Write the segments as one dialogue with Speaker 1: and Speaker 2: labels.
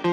Speaker 1: Here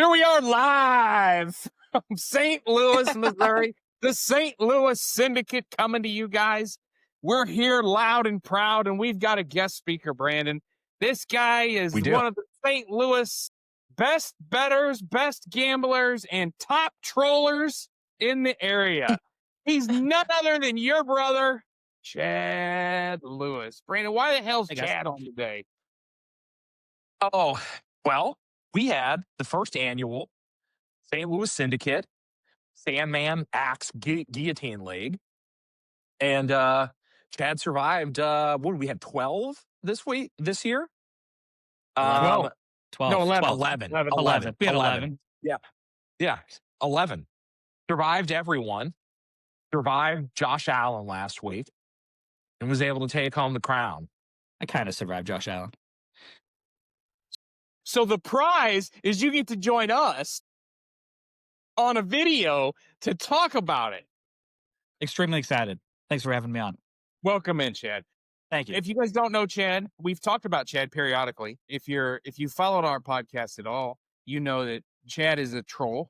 Speaker 1: we are live from St. Louis, Missouri. The St. Louis Syndicate coming to you guys. We're here loud and proud, and we've got a guest speaker, Brandon. This guy is one of the St. Louis best bettors, best gamblers, and top trollers in the area. He's none other than your brother, Chad Lewis. Brandon, why the hell's Chad on today?
Speaker 2: Oh, well, we had the first annual St. Louis Syndicate Sandman Axe Guillotine League. And Chad survived, what did we have, 12 this year?
Speaker 1: 12.
Speaker 2: No,
Speaker 1: 11.
Speaker 2: 11.
Speaker 3: We had 11.
Speaker 2: Yeah, 11. Survived everyone. Survived Josh Allen last week and was able to take home the crown.
Speaker 3: I kind of survived Josh Allen.
Speaker 1: So the prize is you get to join us on a video to talk about it.
Speaker 3: Extremely excited. Thanks for having me on.
Speaker 1: Welcome in, Chad.
Speaker 3: Thank you.
Speaker 1: If you guys don't know Chad, we've talked about Chad periodically. If you followed our podcast at all, you know that Chad is a troll.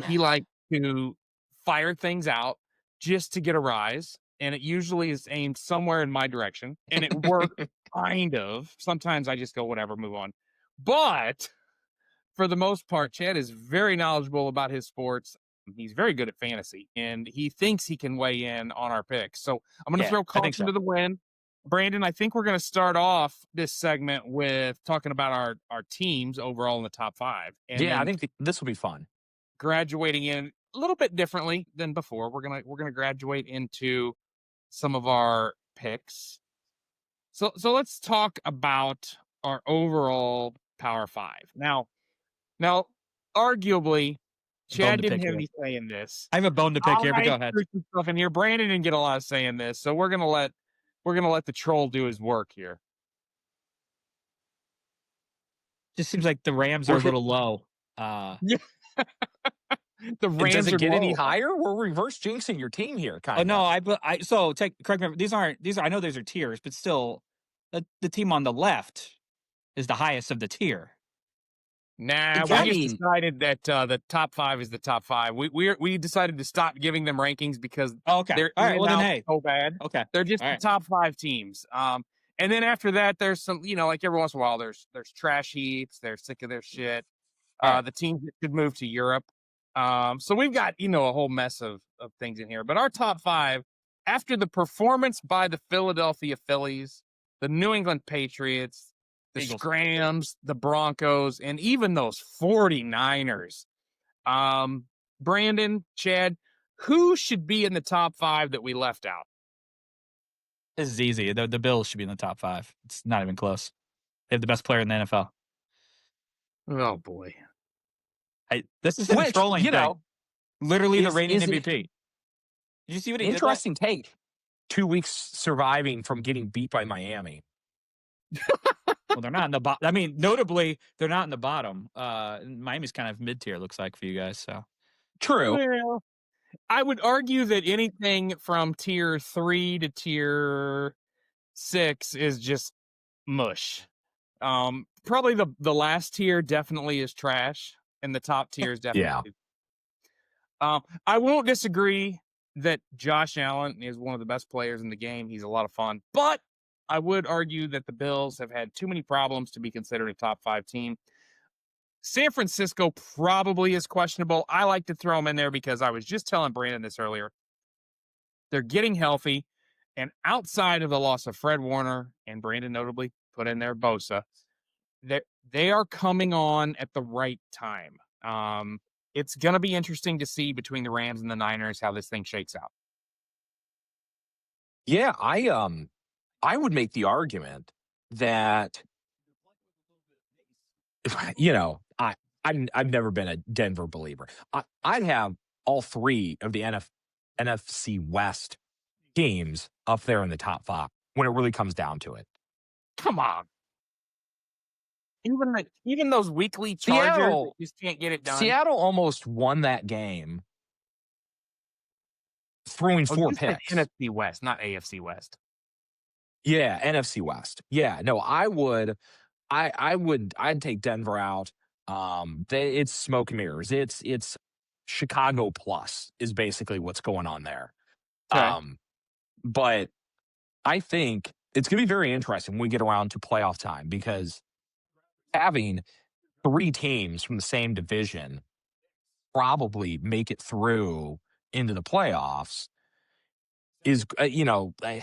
Speaker 1: He likes to fire things out just to get a rise, and it usually is aimed somewhere in my direction, and it worked kind of. Sometimes I just go, whatever, move on. But for the most part, Chad is very knowledgeable about his sports. He's very good at fantasy, and he thinks he can weigh in on our picks. So I'm going to throw caution to the wind. Brandon, I think we're going to start off this segment with talking about our teams overall in the top 5. And
Speaker 2: I think this will be fun.
Speaker 1: Graduating in a little bit differently than before. We're gonna graduate into some of our picks. So let's talk about our overall Power 5. Now, arguably, Chad didn't have any say in this.
Speaker 3: I have a bone to pick here, but go ahead.
Speaker 1: Stuff in here. Brandon didn't get a lot of say in this, so we're gonna let the troll do his work here.
Speaker 3: Just seems like the Rams are a little low.
Speaker 1: The Rams
Speaker 2: does it get
Speaker 1: low.
Speaker 2: any higher? We're reverse jinxing your team here, kind of.
Speaker 3: No, correct me. These are. I know these are tiers, but still, the team on the left is the highest of the tier.
Speaker 1: Nah, we just decided that the top 5 is the top 5. We decided to stop giving them rankings because they're so bad.
Speaker 3: Okay,
Speaker 1: they're just the top 5 teams. And then after that, there's some, like every once in a while, there's trash heaps. They're sick of their shit. The teams that could move to Europe. So we've got a whole mess of things in here. But our top 5, after the performance by the Philadelphia Phillies, the New England Patriots, the
Speaker 3: Eagles,
Speaker 1: Scrams, the Broncos, and even those 49ers. Brandon, Chad, who should be in the top 5 that we left out?
Speaker 3: This is easy. The Bills should be in the top 5. It's not even close. They have the best player in the NFL.
Speaker 1: Oh, boy.
Speaker 3: This is a trolling thing. Literally the reigning MVP. Did you see what he did?
Speaker 2: Interesting take. 2 weeks surviving from getting beat by Miami.
Speaker 3: Well, they're not in the bottom. I mean, notably, they're not in the bottom. Miami's kind of mid-tier, looks like, for you guys. So
Speaker 2: true.
Speaker 1: Well, I would argue that anything from tier 3 to tier 6 is just mush. Probably the last tier definitely is trash, and the top tier is definitely. I won't disagree that Josh Allen is one of the best players in the game. He's a lot of fun, but I would argue that the Bills have had too many problems to be considered a top 5 team. San Francisco probably is questionable. I like to throw them in there because I was just telling Brandon this earlier. They're getting healthy, and outside of the loss of Fred Warner, and Brandon notably put in there Bosa, they are coming on at the right time. It's going to be interesting to see between the Rams and the Niners how this thing shakes out.
Speaker 2: Yeah, I would make the argument that, I've never been a Denver believer. I'd have all 3 of the NFC West teams up there in the top 5 when it really comes down to it.
Speaker 1: Come on. Even those weekly Chargers just can't get it done.
Speaker 2: Seattle almost won that game throwing
Speaker 1: Oh,
Speaker 2: 4
Speaker 1: you said
Speaker 2: picks.
Speaker 1: NFC West, not AFC West.
Speaker 2: Yeah, NFC West. Yeah, no, I'd take Denver out. It's smoke and mirrors. It's Chicago plus is basically what's going on there.
Speaker 1: Okay.
Speaker 2: But I think it's going to be very interesting when we get around to playoff time because having 3 teams from the same division probably make it through into the playoffs is, you got a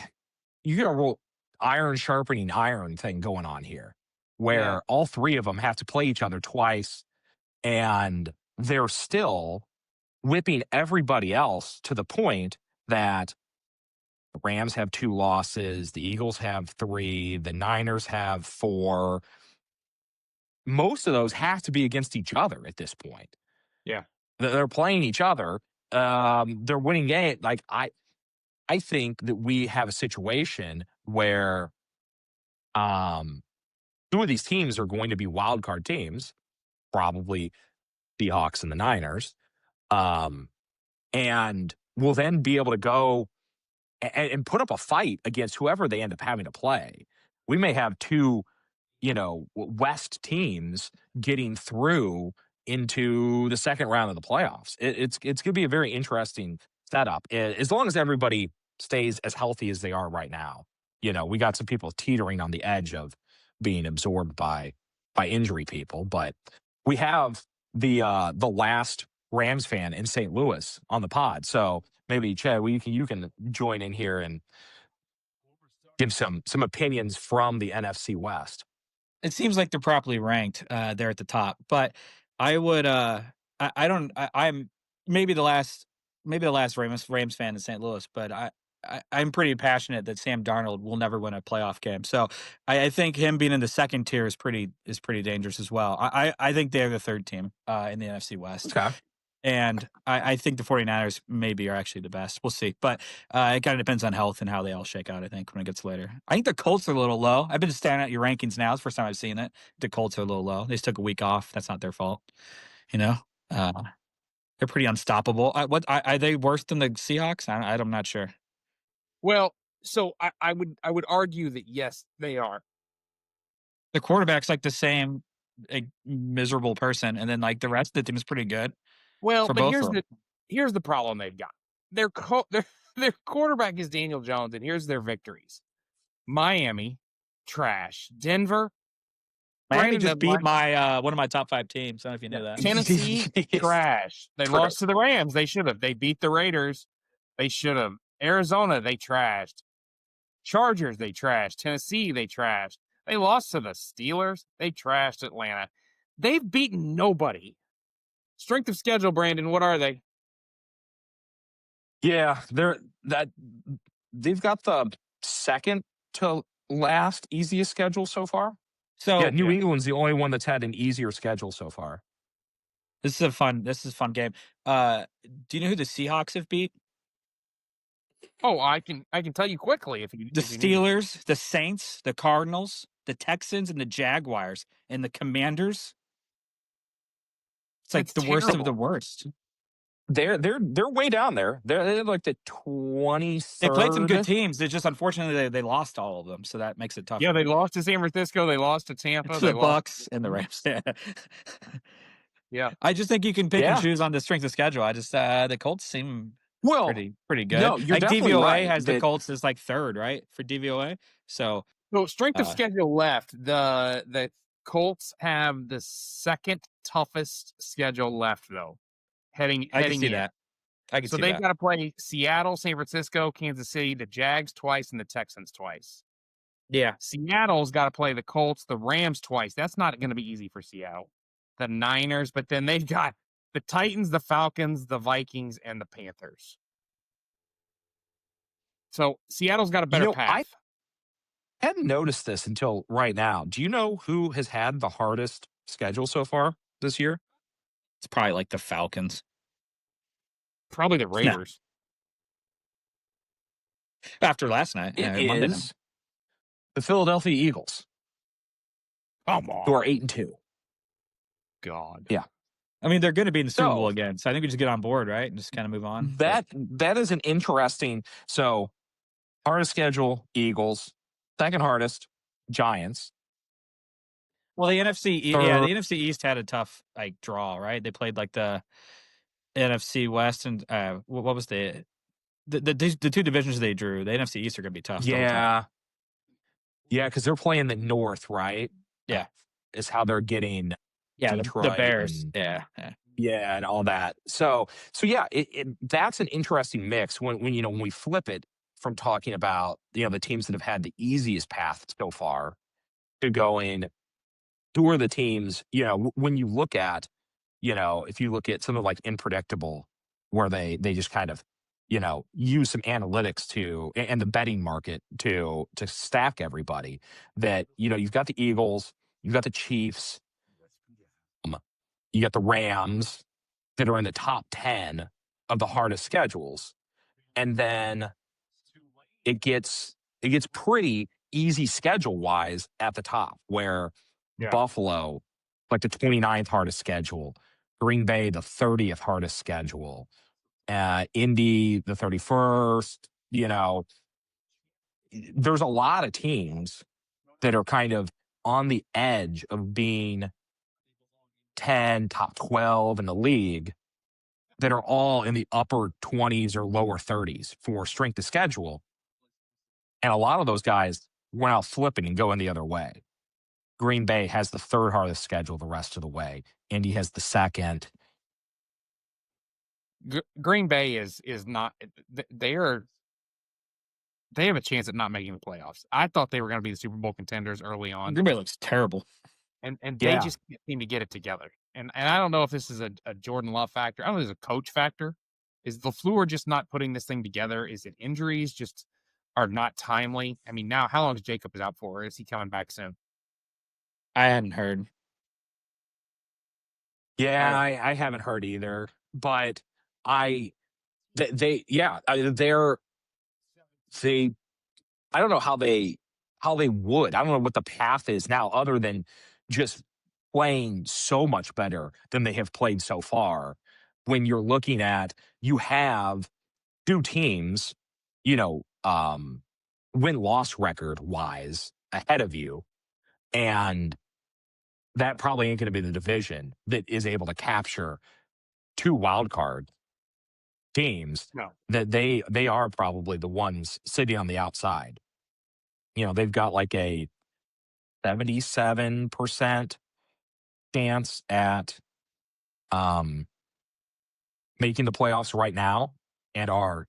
Speaker 2: real iron sharpening iron thing going on here
Speaker 1: Yeah.
Speaker 2: where all 3 of them have to play each other twice and they're still whipping everybody else to the point that the Rams have 2 losses, the Eagles have 3, the Niners have 4. Most of those have to be against each other at this point.
Speaker 1: Yeah.
Speaker 2: They're playing each other. They're winning game. Like I think that we have a situation where 2 of these teams are going to be wild card teams, probably the Hawks and the Niners, and will then be able to go and put up a fight against whoever they end up having to play. We may have 2, West teams getting through into the second round of the playoffs. It's going to be a very interesting setup as long as everybody stays as healthy as they are right now. We got some people teetering on the edge of being absorbed by injury people, but we have the last Rams fan in St. Louis on the pod. So maybe Chad, you can join in here and give some opinions from the NFC West.
Speaker 3: It seems like they're properly ranked there at the top, but I would I don't I'm maybe the last Rams fan in St. Louis, but I'm pretty passionate that Sam Darnold will never win a playoff game. So I think him being in the second tier is pretty dangerous as well. I think they're the third team in the NFC West.
Speaker 2: Okay.
Speaker 3: And I think the 49ers maybe are actually the best. We'll see. But it kind of depends on health and how they all shake out, I think, when it gets later. I think the Colts are a little low. I've been staring at your rankings now. It's the first time I've seen it. The Colts are a little low. They just took a week off. That's not their fault. They're pretty unstoppable. Are they worse than the Seahawks? I'm not sure.
Speaker 1: Well, so I would argue that yes, they are.
Speaker 3: The quarterback's like the same miserable person, and then like the rest of the team is pretty good.
Speaker 1: Well,
Speaker 3: For
Speaker 1: but
Speaker 3: both of them.
Speaker 1: here's the problem they've got. Their quarterback is Daniel Jones, and here's their victories. Miami, trash. Denver,
Speaker 3: Miami
Speaker 1: Brandon
Speaker 3: just beat
Speaker 1: doesn't like-
Speaker 3: my one of my top 5 teams. I don't know if you knew that.
Speaker 1: Tennessee, trash. They
Speaker 2: True.
Speaker 1: lost to the Rams. They should have. They beat the Raiders. They should have. Arizona, they trashed. Chargers, they trashed. Tennessee, they trashed. They lost to the Steelers. They trashed Atlanta. They've beaten nobody. Strength of schedule, Brandon, what are they?
Speaker 2: Yeah, they've got the second to last easiest schedule so far.
Speaker 3: So
Speaker 2: Yeah, New England's the only one that's had an easier schedule so far.
Speaker 3: this is a fun game. Do you know who the Seahawks have beat?
Speaker 1: Oh, I can tell you quickly if you
Speaker 3: The
Speaker 1: if you need.
Speaker 3: Steelers, the Saints, the Cardinals, the Texans, and the Jaguars, and the Commanders. It's like
Speaker 1: That's
Speaker 3: the worst of the
Speaker 1: terrible.
Speaker 3: worst.
Speaker 2: They're way down there. They're like the 23rd.
Speaker 3: They played some good teams. It's just unfortunately they lost all of them, so that makes it tough.
Speaker 1: Yeah, they lost to San Francisco. They lost to Tampa.
Speaker 3: to
Speaker 1: They
Speaker 3: the
Speaker 1: lost.
Speaker 3: Bucks and the Rams.
Speaker 1: Yeah.
Speaker 3: I just think you can pick and
Speaker 2: Yeah.
Speaker 3: choose on the strength of schedule. I just the Colts seem
Speaker 2: Well,
Speaker 3: pretty good.
Speaker 2: no, you're
Speaker 3: like
Speaker 2: definitely
Speaker 3: DVOA
Speaker 2: right
Speaker 3: has the
Speaker 2: that-
Speaker 3: Colts as like third, right? For DVOA. So
Speaker 1: So strength of schedule left. The Colts have the second toughest schedule left, though. Heading
Speaker 3: I can see
Speaker 1: in.
Speaker 3: that. I can
Speaker 1: So
Speaker 3: see
Speaker 1: they've
Speaker 3: that.
Speaker 1: got to play Seattle, San Francisco, Kansas City, the Jags twice, and the Texans twice.
Speaker 3: Yeah.
Speaker 1: Seattle's got to play the Colts, the Rams twice. That's not going to be easy for Seattle. The Niners, but then they've got the Titans, the Falcons, the Vikings, and the Panthers. So Seattle's got a better path.
Speaker 2: I hadn't noticed this until right now. Do you know who has had the hardest schedule so far this year?
Speaker 3: It's probably like the Falcons.
Speaker 1: Probably the Raiders.
Speaker 3: After last night.
Speaker 2: It
Speaker 3: Monday night.
Speaker 2: is the Philadelphia Eagles,
Speaker 1: Come on.
Speaker 2: who are 8-2.
Speaker 1: God.
Speaker 2: Yeah.
Speaker 3: I mean, they're going to be in the Super Bowl
Speaker 2: So
Speaker 3: again, so I think we just get on board, right, and just kind of move on.
Speaker 2: that is an interesting. So hardest schedule, Eagles. Second hardest, Giants.
Speaker 3: Well, the
Speaker 2: Third,
Speaker 3: the NFC East had a tough like draw, right? They played like the NFC West and what was the two divisions they drew? The NFC East are going to be tough the whole time.
Speaker 2: yeah, because they're playing the North, right?
Speaker 3: Yeah,
Speaker 2: Is how they're getting
Speaker 3: yeah, the
Speaker 2: Detroit
Speaker 3: Bears.
Speaker 2: and
Speaker 3: Yeah.
Speaker 2: and all that. So yeah, that's an interesting mix when when we flip it from talking about the teams that have had the easiest path so far to going who are the teams when you look at if you look at something like Unpredictable, where they just kind of use some analytics and the betting market to stack everybody, that you've got the Eagles, you've got the Chiefs, you got the Rams that are in the top 10 of the hardest schedules. And then it gets pretty easy schedule wise at the top, where Buffalo, like the 29th hardest schedule, Green Bay, the 30th hardest schedule, Indy, the 31st. There's a lot of teams that are kind of on the edge of being 10, top 12 in the league, that are all in the upper 20s or lower 30s for strength of schedule. And a lot of those guys went out flipping and going the other way. Green Bay has the third hardest schedule the rest of the way. Indy has the second.
Speaker 1: Green Bay is not. They have a chance at not making the playoffs. I thought they were going to be the Super Bowl contenders early on,
Speaker 3: Green Bay looks terrible.
Speaker 1: and they
Speaker 2: Yeah.
Speaker 1: just can't seem to get it together. And I don't know if this is a Jordan Love factor. I don't know if it's a coach factor. Is LaFleur just not putting this thing together? Is it injuries just are not timely? I mean, now how long is Jacob out for? Or is he coming back soon?
Speaker 3: I hadn't heard.
Speaker 2: Yeah, I haven't heard either, but they're I don't know how they would. I don't know what the path is now, other than just playing so much better than they have played so far. When you're looking at, you have two teams, win-loss record wise ahead of you, and that probably ain't going to be the division that is able to capture two wild card teams.
Speaker 1: No.
Speaker 2: That they are probably the ones sitting on the outside. They've got like a 77% chance at making the playoffs right now, and are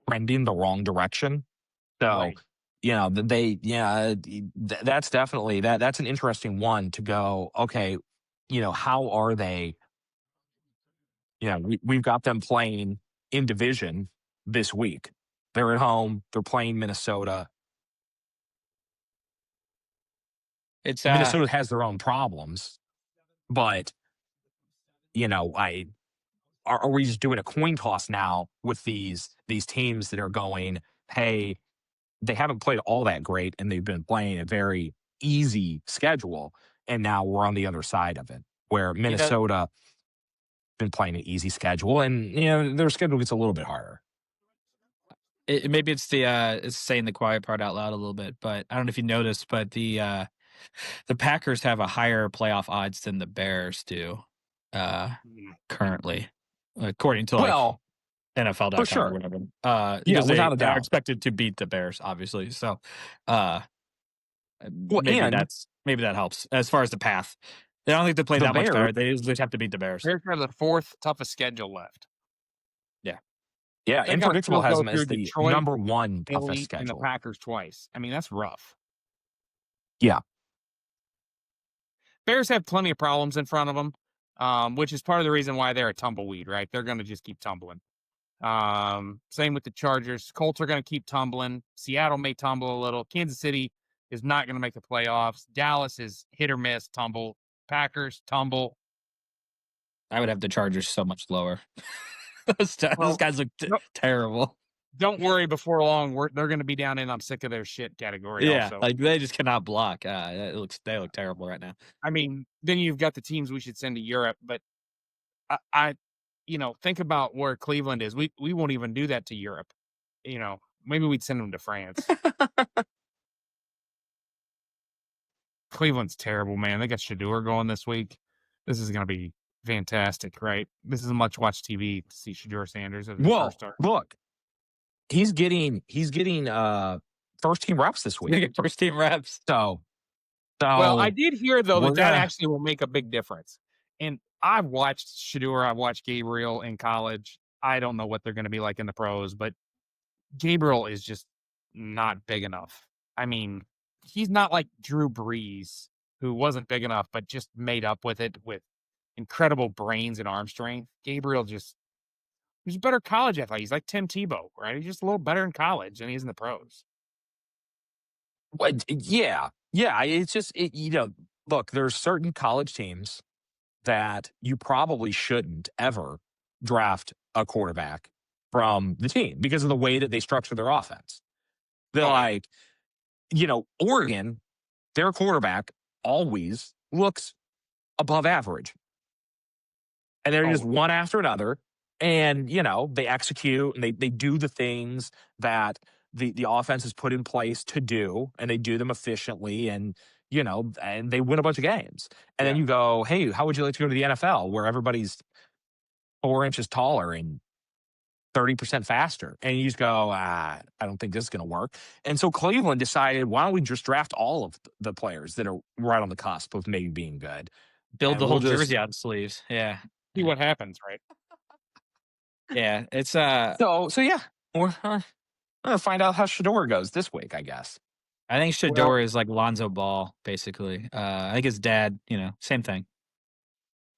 Speaker 2: trending the wrong direction. So,
Speaker 1: Right.
Speaker 2: that's definitely that's an interesting one to go, okay, how are they? We've got them playing in division this week. They're at home. They're playing Minnesota.
Speaker 3: It's
Speaker 2: Minnesota has their own problems, but are we just doing a coin toss now with these teams that are going, hey, they haven't played all that great and they've been playing a very easy schedule, and now we're on the other side of it, where Minnesota been playing an easy schedule, and their schedule gets a little bit harder.
Speaker 3: Maybe it's it's saying the quiet part out loud a little bit, but I don't know if you noticed, but the Packers have a higher playoff odds than the Bears do currently, according to NFL.com
Speaker 2: for sure.
Speaker 3: or whatever.
Speaker 2: Yeah,
Speaker 3: because
Speaker 2: without a
Speaker 3: they are
Speaker 2: doubt.
Speaker 3: expected to beat the Bears, obviously. So
Speaker 2: Well,
Speaker 3: maybe
Speaker 2: and
Speaker 3: that helps as far as the path. They don't think they play
Speaker 2: the
Speaker 3: that much
Speaker 2: Bears-
Speaker 3: better. They just have to beat the Bears.
Speaker 1: Bears have the fourth toughest schedule left.
Speaker 2: yeah,
Speaker 1: They gotta
Speaker 2: Unpredictable
Speaker 1: still
Speaker 2: has
Speaker 1: go
Speaker 2: them as
Speaker 1: through
Speaker 2: the
Speaker 1: Detroit,
Speaker 2: number one
Speaker 1: Philly,
Speaker 2: toughest
Speaker 1: and the
Speaker 2: schedule.
Speaker 1: Packers twice. I mean, that's rough.
Speaker 2: Yeah.
Speaker 1: Bears have plenty of problems in front of them, which is part of the reason why they're a tumbleweed, right? They're going to just keep tumbling. Same with the Chargers. Colts are going to keep tumbling. Seattle may tumble a little. Kansas City is not going to make the playoffs. Dallas is hit or miss, tumble. Packers tumble.
Speaker 3: I would have the Chargers so much lower. Those guys look terrible.
Speaker 1: Don't worry, before long, they're going to be down in I'm sick of their shit category.
Speaker 3: Yeah,
Speaker 1: also.
Speaker 3: like they just cannot block. They look terrible right now.
Speaker 1: I mean, then you've got the teams we should send to Europe, but I think about where Cleveland is. We won't even do that to Europe. Maybe we'd send them to France. Cleveland's terrible, man. They got Shador going this week. This is going to be fantastic, right? This is a much watch TV to see Shador Sanders as the first start.
Speaker 2: Look, he's getting first team reps this week.
Speaker 3: First team reps.
Speaker 2: So
Speaker 1: well, I did hear though that
Speaker 2: gonna...
Speaker 1: actually will make a big difference. And I've watched Shador, I've watched Gabriel in college. I don't know what they're going to be like in the pros, but Gabriel is just not big enough. I mean, he's not like Drew Brees, who wasn't big enough, but just made up with it with incredible brains and arm strength. Gabriel he's a better college athlete. He's like Tim Tebow, right? He's just a little better in college than he is in the pros.
Speaker 2: Yeah. It's just, look, there's certain college teams that you probably shouldn't ever draft a quarterback from the team because of the way that they structure their offense. They're Oregon, their quarterback always looks above average. And they're just one after another. And, they execute and they do the things that the offense is put in place to do, and they do them efficiently, and, and they win a bunch of games. And then you go, hey, how would you like to go to the NFL where everybody's 4 inches taller and 30% faster? And you just go, I don't think this is going to work. And so Cleveland decided, why don't we just draft all of the players that are right on the cusp of maybe being good?
Speaker 3: Build the whole jersey out of sleeves. Yeah.
Speaker 1: See what happens, right?
Speaker 3: Yeah. It's
Speaker 2: So yeah. We're going to find out how Shador goes this week, I guess.
Speaker 3: I think Shador is like Lonzo Ball, basically. I think his dad, same thing.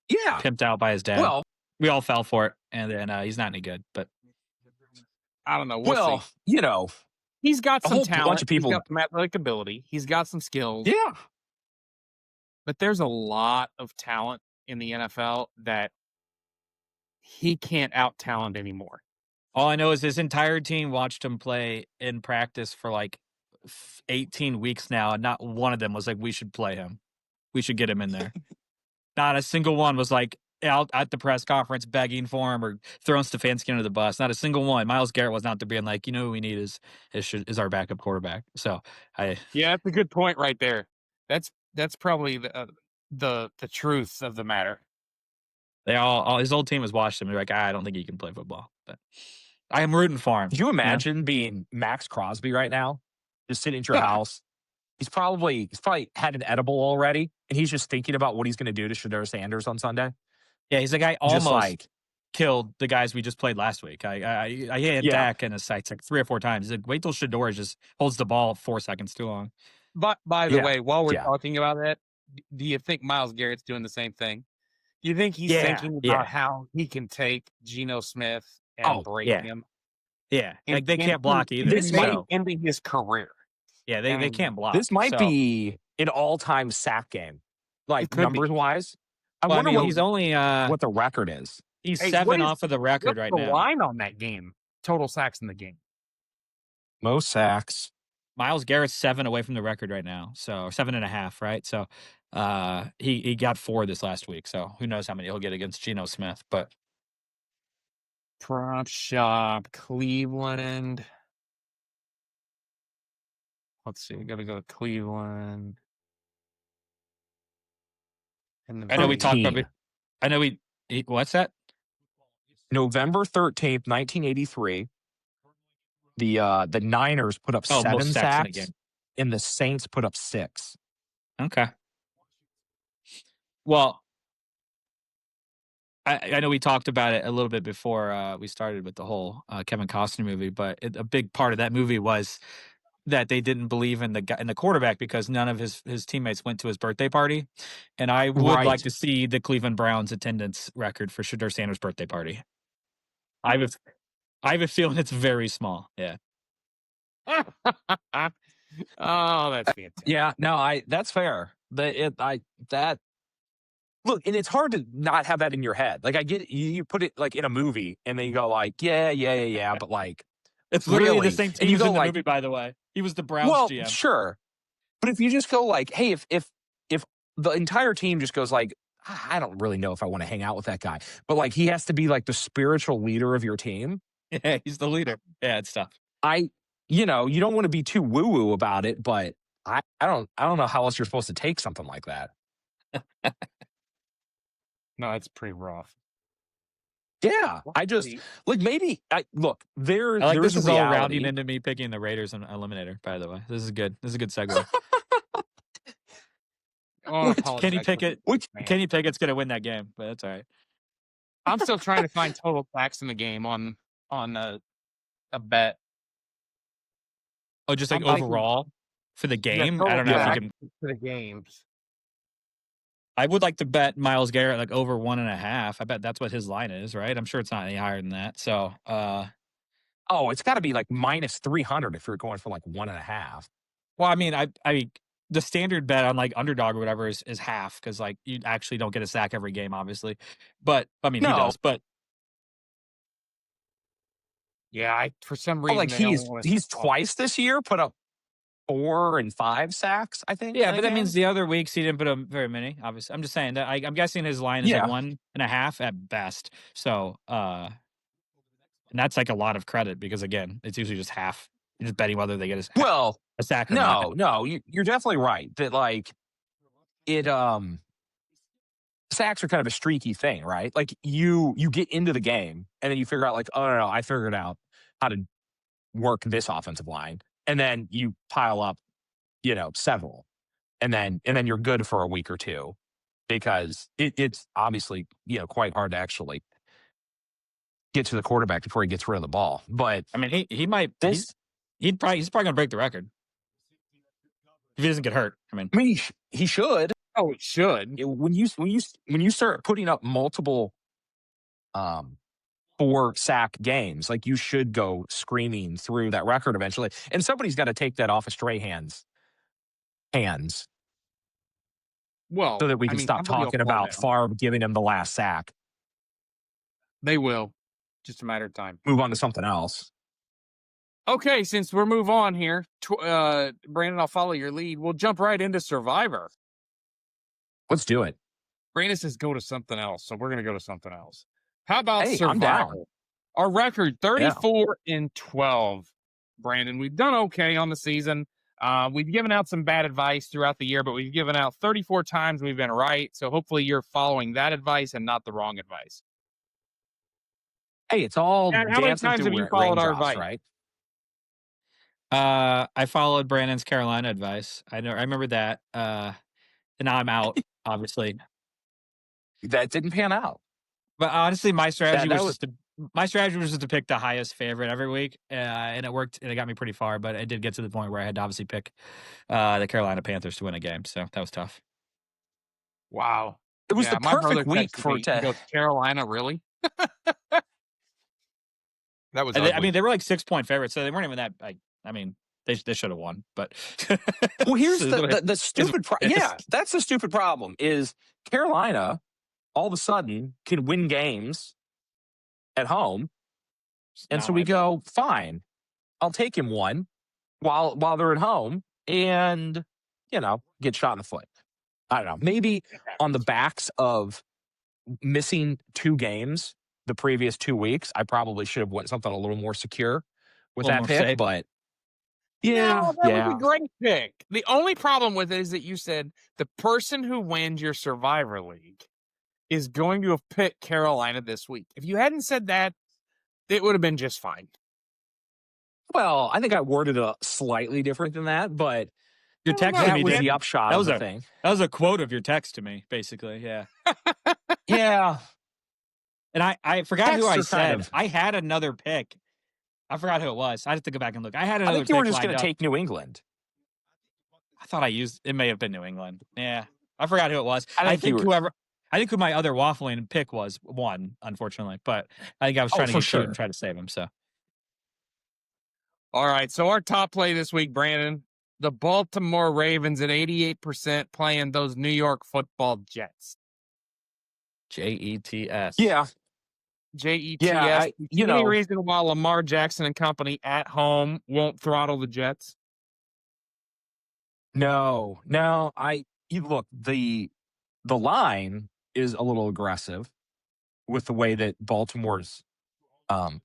Speaker 2: Yeah.
Speaker 3: Pimped out by his dad.
Speaker 2: Well,
Speaker 3: we all fell for it, and then he's not any good, but
Speaker 1: I don't know. We'll see. He's got some talent.
Speaker 2: Bunch of people.
Speaker 1: He's got some athletic ability. He's got some skills.
Speaker 2: Yeah.
Speaker 1: But there's a lot of talent in the NFL that he can't out-talent anymore.
Speaker 3: All I know is his entire team watched him play in practice for like 18 weeks now, and not one of them was like, we should play him. We should get him in there. Not a single one was like out at the press conference begging for him or throwing Stefanski under the bus. Not a single one. Myles Garrett was not there being like, who we need is our backup quarterback. So
Speaker 1: yeah, that's a good point right there. That's probably the truth of the matter.
Speaker 3: They all his old team has watched him. They're like, I don't think he can play football, but I am rooting for him.
Speaker 2: Could you imagine being Max Crosby right now, just sitting at your house? He's probably had an edible already, and he's just thinking about what he's going to do to Shador Sanders on Sunday.
Speaker 3: Yeah, he's the guy almost killed the guys we just played last week. I hit Dak in his sights like 3 or 4 times. He's like, wait till Shador just holds the ball 4 seconds too long.
Speaker 1: But by the way, while we're talking about that, do you think Myles Garrett's doing the same thing? Do you think he's thinking about how he can take Geno Smith and break him?
Speaker 3: Yeah, like they can't block either.
Speaker 1: This might end his career.
Speaker 3: Yeah, they can't block.
Speaker 2: This might be an all-time sack game, like numbers-wise. I wonder
Speaker 3: he's only
Speaker 2: what the record is.
Speaker 3: He's 7 off of the record right now.
Speaker 1: What's the line on that game? Total sacks in the game.
Speaker 2: Most sacks.
Speaker 3: Myles Garrett's 7 away from the record right now, so 7.5, right? So he got 4 this last week, so who knows how many he'll get against Geno Smith. But
Speaker 1: prop shop Cleveland. Let's see. We got to go to Cleveland.
Speaker 3: I know we talked about it. I know what's that?
Speaker 2: November 13th, 1983. The Niners put up 7 sacks, and the Saints put up 6.
Speaker 3: Okay. Well, I know we talked about it a little bit before we started with the whole Kevin Costner movie, but a big part of that movie was that they didn't believe in the quarterback because none of his teammates went to his birthday party. And I would like to see the Cleveland Browns attendance record for Shador Sanders' birthday party. I have a feeling it's very small. Yeah.
Speaker 1: Oh, that's fantastic.
Speaker 2: Yeah, no, that's fair. Look, and it's hard to not have that in your head. Like I get you put it like in a movie and then you go like, yeah, but like
Speaker 3: it's literally the same team in the movie, by the way. He was the Browns GM.
Speaker 2: Sure. But if you just go like, hey, if the entire team just goes like, I don't really know if I want to hang out with that guy, but like he has to be like the spiritual leader of your team.
Speaker 3: Yeah, he's the leader. Yeah, it's tough.
Speaker 2: You don't want to be too woo woo about it, but I don't know how else you're supposed to take something like that.
Speaker 1: No, it's pretty rough.
Speaker 2: Yeah, I just like maybe look there.
Speaker 3: I like
Speaker 2: there's
Speaker 3: this is
Speaker 2: a
Speaker 3: all
Speaker 2: reality.
Speaker 3: rounding into me picking the Raiders and Eliminator. By the way, this is good. This is a good segue.
Speaker 1: Oh,
Speaker 3: Kenny Pickett.
Speaker 2: Which
Speaker 3: Kenny Pickett's gonna win that game, but that's all right.
Speaker 1: I'm still trying to find total sacks in the game on a bet.
Speaker 3: Oh, just like
Speaker 1: I'm thinking-
Speaker 3: overall for the game.
Speaker 1: total
Speaker 3: I don't know if you
Speaker 1: sacks
Speaker 3: can.
Speaker 1: for the games.
Speaker 3: I would like to bet Myles Garrett like over 1.5. I bet that's what his line is, right? I'm sure it's not any higher than that. So,
Speaker 2: it's got to be like minus 300 if you're going for like 1.5.
Speaker 3: well, I mean, the standard bet on like underdog or whatever is half because like you actually don't get a sack every game, obviously. But I mean, he
Speaker 2: No.
Speaker 3: does. But
Speaker 1: Yeah, for some reason,
Speaker 2: like
Speaker 1: they don't
Speaker 2: he's
Speaker 1: want to-
Speaker 2: he's twice this year put up 4 and 5 sacks. I think.
Speaker 3: yeah, but that means the other weeks he didn't put up very many. Obviously, I'm just saying that I'm guessing his line is like 1.5 at best. So, and that's like a lot of credit because again, it's usually just half. You're just betting whether they get a sack or not.
Speaker 2: No, you're definitely right that like it sacks are kind of a streaky thing, right? Like you get into the game and then you figure out like, oh no, I figured out how to work this offensive line, and then you pile up, several, and then you're good for a week or two because it's obviously quite hard to actually get to the quarterback before he gets rid of the ball. But
Speaker 3: I mean, he might he's probably gonna break the record if he doesn't get hurt. I mean,
Speaker 2: he should.
Speaker 1: Oh, it should.
Speaker 2: When you start putting up multiple 4 sack games, like you should go screaming through that record eventually. And somebody's got to take that off of Stray hands.
Speaker 1: Well,
Speaker 2: so that we can stop talking about Favre giving him the last sack.
Speaker 1: They will. Just a matter of time.
Speaker 2: Move on to something else.
Speaker 1: Okay, since we're move on here, Brandon, I'll follow your lead. We'll jump right into Survivor.
Speaker 2: Let's do it.
Speaker 1: Brandon says go to something else, so we're going to go to something else. How about Survivor?
Speaker 2: I'm down.
Speaker 1: Our record, 34-12. Brandon, we've done okay on the season. We've given out some bad advice throughout the year, but we've given out 34 times we've been right. So hopefully you're following that advice and not the wrong advice.
Speaker 2: Hey, it's all
Speaker 1: Dad, how many times have you followed our advice?
Speaker 2: Right?
Speaker 3: I followed Brandon's Carolina advice. I remember that. And now I'm out, obviously.
Speaker 2: That didn't pan out.
Speaker 3: But honestly, my strategy was just to pick the highest favorite every week, and it worked, and it got me pretty far. But it did get to the point where I had to obviously pick the Carolina Panthers to win a game, so that was tough.
Speaker 1: Wow,
Speaker 2: it was the perfect week for
Speaker 1: Carolina. Really? That was.
Speaker 3: I mean, they were like 6-point favorites, so they weren't even that. I mean, they should have won, but
Speaker 2: well, here's the stupid. That's the stupid problem. Is Carolina all of a sudden can win games at home, and so we go, fine, I'll take him one while they're at home, and get shot in the foot. I don't know, maybe on the backs of missing 2 games the previous 2 weeks, I probably should have went something a little more secure with that pick, safe. But
Speaker 1: that was a great pick. The only problem with it is that you said the person who wins your Survivor League is going to have picked Carolina this week. If you hadn't said that, it would have been just fine.
Speaker 2: Well, I think I worded it slightly different than that, but
Speaker 3: your text
Speaker 2: to me was the upshot of the thing.
Speaker 3: That was a quote of your text to me, basically. Yeah.
Speaker 2: Yeah.
Speaker 3: And I forgot who I said. I had another pick. I forgot who it was. I have to go back and look. I had another pick.
Speaker 2: I think you were just going to take New England.
Speaker 3: I thought it may have been New England. Yeah. I forgot who it was. I think who my other waffling pick was won, unfortunately. But I think I was trying to get shoot and try to save him. So.
Speaker 1: All right. So our top play this week, Brandon, the Baltimore Ravens at 88% playing those New York Football Jets.
Speaker 3: Jets.
Speaker 2: Yeah.
Speaker 1: Jets.
Speaker 2: Yeah,
Speaker 1: any reason why Lamar Jackson and company at home won't throttle the Jets?
Speaker 2: No. Look, the line is a little aggressive with the way that Baltimore's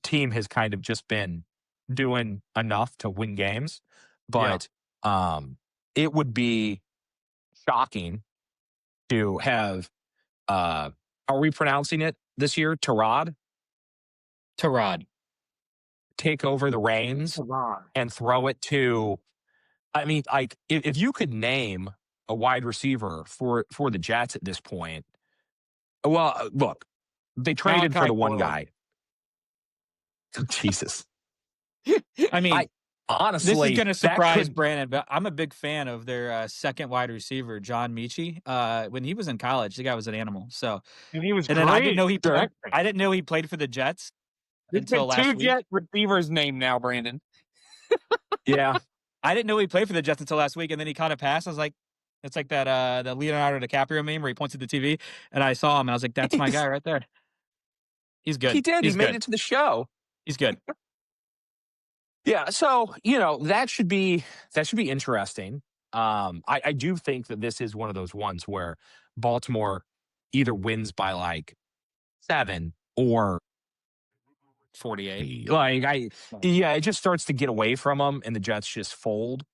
Speaker 2: team has kind of just been doing enough to win games. But it would be shocking to have, are we pronouncing it this year? Tyrod take over the reins and throw it to, I mean, like if you could name a wide receiver for the Jets at this point, well, look, they traded for
Speaker 1: Malachi
Speaker 2: the one
Speaker 1: Corley.
Speaker 2: guy. Jesus.
Speaker 3: I mean,
Speaker 2: I honestly,
Speaker 3: this is going to
Speaker 2: that
Speaker 3: surprise
Speaker 2: could-
Speaker 3: Brandon, but I'm a big fan of their second wide receiver, John Michie. When he was in college, the guy was an animal. So,
Speaker 1: And he was
Speaker 3: and
Speaker 1: great.
Speaker 3: then I didn't know he
Speaker 1: directing.
Speaker 3: I didn't know he played for the Jets
Speaker 1: There's
Speaker 3: until
Speaker 1: been
Speaker 3: last
Speaker 1: two
Speaker 3: week.
Speaker 1: Jet receivers named now, Brandon.
Speaker 2: Yeah.
Speaker 3: I didn't know he played for the Jets until last week, and then he caught a pass. I was like, it's like that the Leonardo DiCaprio meme where he points at the TV, and I saw him. And I was like, that's my guy right there. He's good.
Speaker 2: He did.
Speaker 3: He's
Speaker 2: he made
Speaker 3: good.
Speaker 2: it to the show.
Speaker 3: He's good.
Speaker 2: Yeah. So, that should be interesting. I do think that this is one of those ones where Baltimore either wins by like 7 or
Speaker 3: 48.
Speaker 2: like it just starts to get away from them and the Jets just fold.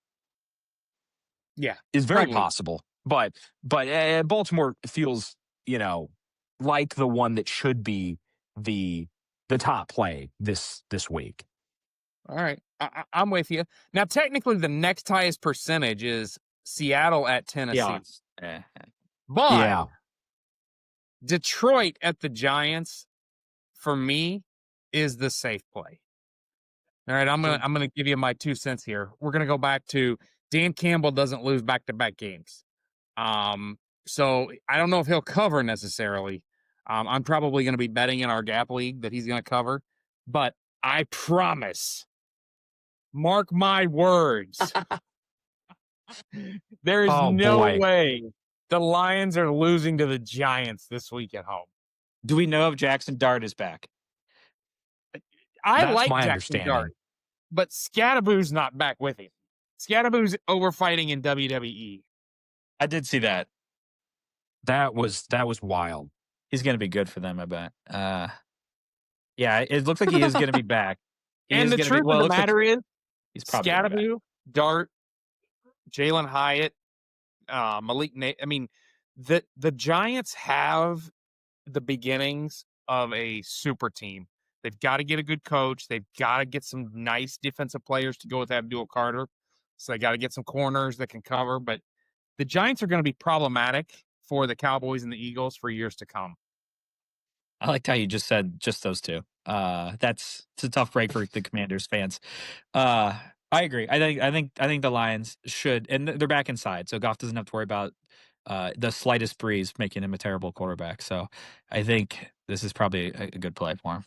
Speaker 1: Yeah.
Speaker 2: Is very
Speaker 1: Probably.
Speaker 2: possible. But Baltimore feels, like the one that should be the top play this week.
Speaker 1: All right. I'm with you. Now, technically, the next highest percentage is Seattle at Tennessee.
Speaker 3: Yeah.
Speaker 1: But
Speaker 2: Yeah.
Speaker 1: Detroit at the Giants, for me, is the safe play. All right, I'm gonna give you my 2 cents here. We're gonna go back to Dan Campbell doesn't lose back-to-back games. So I don't know if he'll cover necessarily. I'm probably gonna be betting in our gap league that he's gonna cover, but I promise, mark my words, there is no way the Lions are losing to the Giants this week at home.
Speaker 3: Do we know if Jackson Dart is back?
Speaker 1: I
Speaker 2: That's
Speaker 1: like
Speaker 2: my
Speaker 1: Jackson
Speaker 2: understanding.
Speaker 1: Dart, but Scadaboo's not back with him. Scadaboo's over fighting in WWE.
Speaker 3: I did see that.
Speaker 2: That was wild.
Speaker 3: He's going to be good for them, I bet. Yeah, it looks like he is going to be back.
Speaker 1: And the truth of the matter is,
Speaker 3: he's probably gonna be back.
Speaker 1: Scadaboo, Dart, Jalen Hyatt, Malik Nate. I mean, the Giants have the beginnings of a super team. They've got to get a good coach. They've got to get some nice defensive players to go with Abdul Carter. So they got to get some corners that can cover. But the Giants are going to be problematic for the Cowboys and the Eagles for years to come.
Speaker 3: I liked how you just said just those two. It's a tough break for the Commanders fans. I agree. I think the Lions should, and they're back inside, so Goff doesn't have to worry about the slightest breeze making him a terrible quarterback. So I think this is probably a good play for him.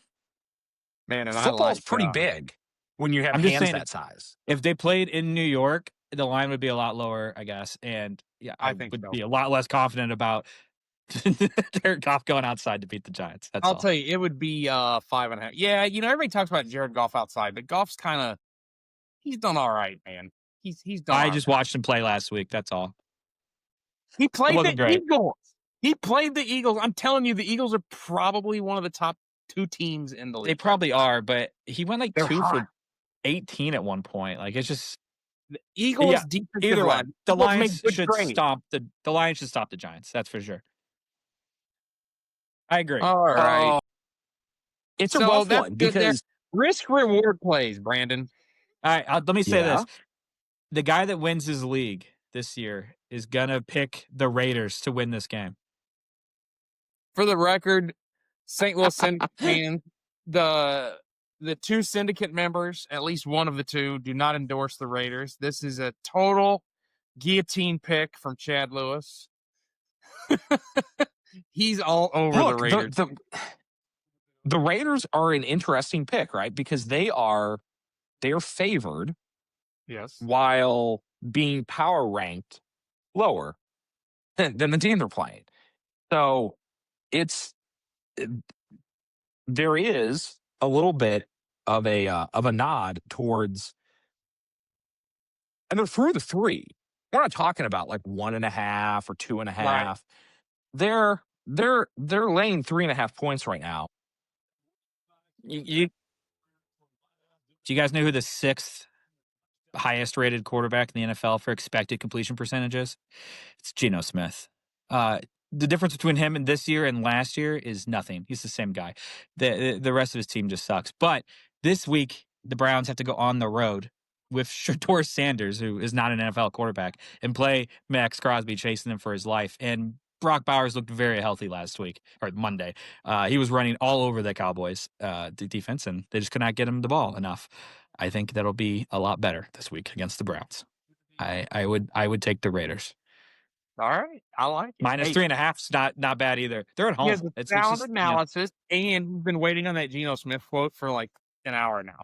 Speaker 1: Man, and
Speaker 2: Football's pretty big when you have
Speaker 3: I'm just
Speaker 2: hands
Speaker 3: saying,
Speaker 2: that size.
Speaker 3: if they played in New York, the line would be a lot lower, I guess. And yeah, I
Speaker 1: think
Speaker 3: would
Speaker 1: so.
Speaker 3: be a lot less confident about Jared Goff going outside to beat the Giants. That's
Speaker 1: I'll
Speaker 3: all.
Speaker 1: tell you, it would be 5.5. Yeah, everybody talks about Jared Goff outside, but Goff's he's done all right, man. He's done.
Speaker 3: I just watched him play last week. That's all.
Speaker 1: He played the
Speaker 3: great.
Speaker 1: Eagles. He played the Eagles. I'm telling you, the Eagles are probably one of the top 2 teams in the league.
Speaker 3: They probably are, but he went like
Speaker 1: They're
Speaker 3: 2
Speaker 1: hot.
Speaker 3: for 18 at one point. Like, it's just
Speaker 1: The Eagles
Speaker 3: Yeah,
Speaker 1: defensive
Speaker 3: either way.
Speaker 1: line.
Speaker 3: The
Speaker 1: Eagles
Speaker 3: Lions
Speaker 1: make good
Speaker 3: should
Speaker 1: trades.
Speaker 3: stop the Lions should stop the Giants. That's for sure. I agree.
Speaker 1: All right.
Speaker 2: It's a
Speaker 1: So
Speaker 2: rough
Speaker 1: that's
Speaker 2: one
Speaker 1: good there.
Speaker 2: because
Speaker 1: Risk reward plays, Brandon.
Speaker 3: All right, let me say
Speaker 2: Yeah.
Speaker 3: this. The guy that wins his league this year is going to pick the Raiders to win this game.
Speaker 1: For the record, St. Louis Syndicate fans, the 2 Syndicate members, at least one of the 2, do not endorse the Raiders. This is a total guillotine pick from Chad Lewis. He's all over the Raiders.
Speaker 2: The Raiders are an interesting pick, right? Because they are favored
Speaker 1: Yes.
Speaker 2: while being power ranked lower than the team they're playing. So there is a little bit of a nod towards, and they're through the 3. We're not talking about like 1.5 or 2.5.
Speaker 1: Right.
Speaker 2: They're they're laying 3.5 points right now.
Speaker 3: Do you guys know who the sixth highest rated quarterback in the NFL for expected completion percentage is? It's Geno Smith. The difference between him and this year and last year is nothing. He's the same guy. The rest of his team just sucks. But this week, the Browns have to go on the road with Shedeur Sanders, who is not an NFL quarterback, and play Max Crosby chasing him for his life. And Brock Bowers looked very healthy last week or Monday. He was running all over the Cowboys defense, and they just could not get him the ball enough. I think that'll be a lot better this week against the Browns. I would take the Raiders.
Speaker 1: All right, I like it.
Speaker 3: Minus 3.5's not bad either. They're at
Speaker 1: He has
Speaker 3: home.
Speaker 1: a
Speaker 3: It's
Speaker 1: sound
Speaker 3: just,
Speaker 1: analysis, and we've been waiting on that Geno Smith quote for like an hour now.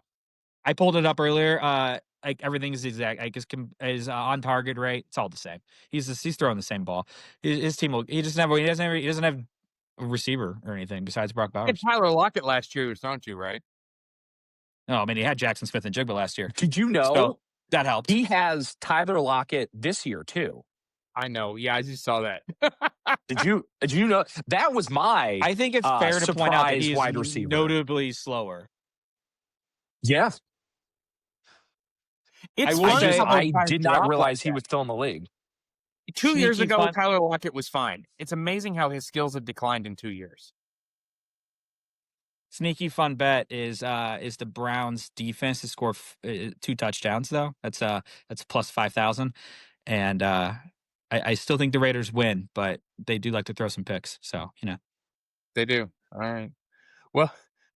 Speaker 3: I pulled it up earlier. Like everything is exact. Like his on target rate, it's all the same. He's throwing the same ball. His team will. He doesn't have a receiver or anything besides Brock
Speaker 1: He had
Speaker 3: Bowers.
Speaker 1: Tyler Lockett last year, he was thrown to, right?
Speaker 3: No, I mean he had Jackson Smith and Jigba last year.
Speaker 2: Did you know
Speaker 3: So that helped.
Speaker 2: he has Tyler Lockett this year too?
Speaker 1: I know. Yeah, I just saw that.
Speaker 2: Did you know that was my?
Speaker 3: I think it's fair to point out that
Speaker 2: surprise
Speaker 3: he's
Speaker 2: wide receiver.
Speaker 3: notably slower.
Speaker 2: Yeah,
Speaker 1: It's
Speaker 3: I will
Speaker 1: fun
Speaker 3: say
Speaker 1: how
Speaker 2: I
Speaker 1: those guys
Speaker 2: did
Speaker 1: drop
Speaker 2: not
Speaker 1: like
Speaker 2: realize he
Speaker 1: that.
Speaker 2: was still in the league.
Speaker 1: 2 years
Speaker 3: Sneaky
Speaker 1: ago,
Speaker 3: fun.
Speaker 1: Tyler Lockett was fine. It's amazing how his skills have declined in 2 years.
Speaker 3: Sneaky fun bet is the Browns defense to score 2 touchdowns though. That's plus 5,000, and I still think the Raiders win, but they do like to throw some picks. So
Speaker 1: They do. All right. Well,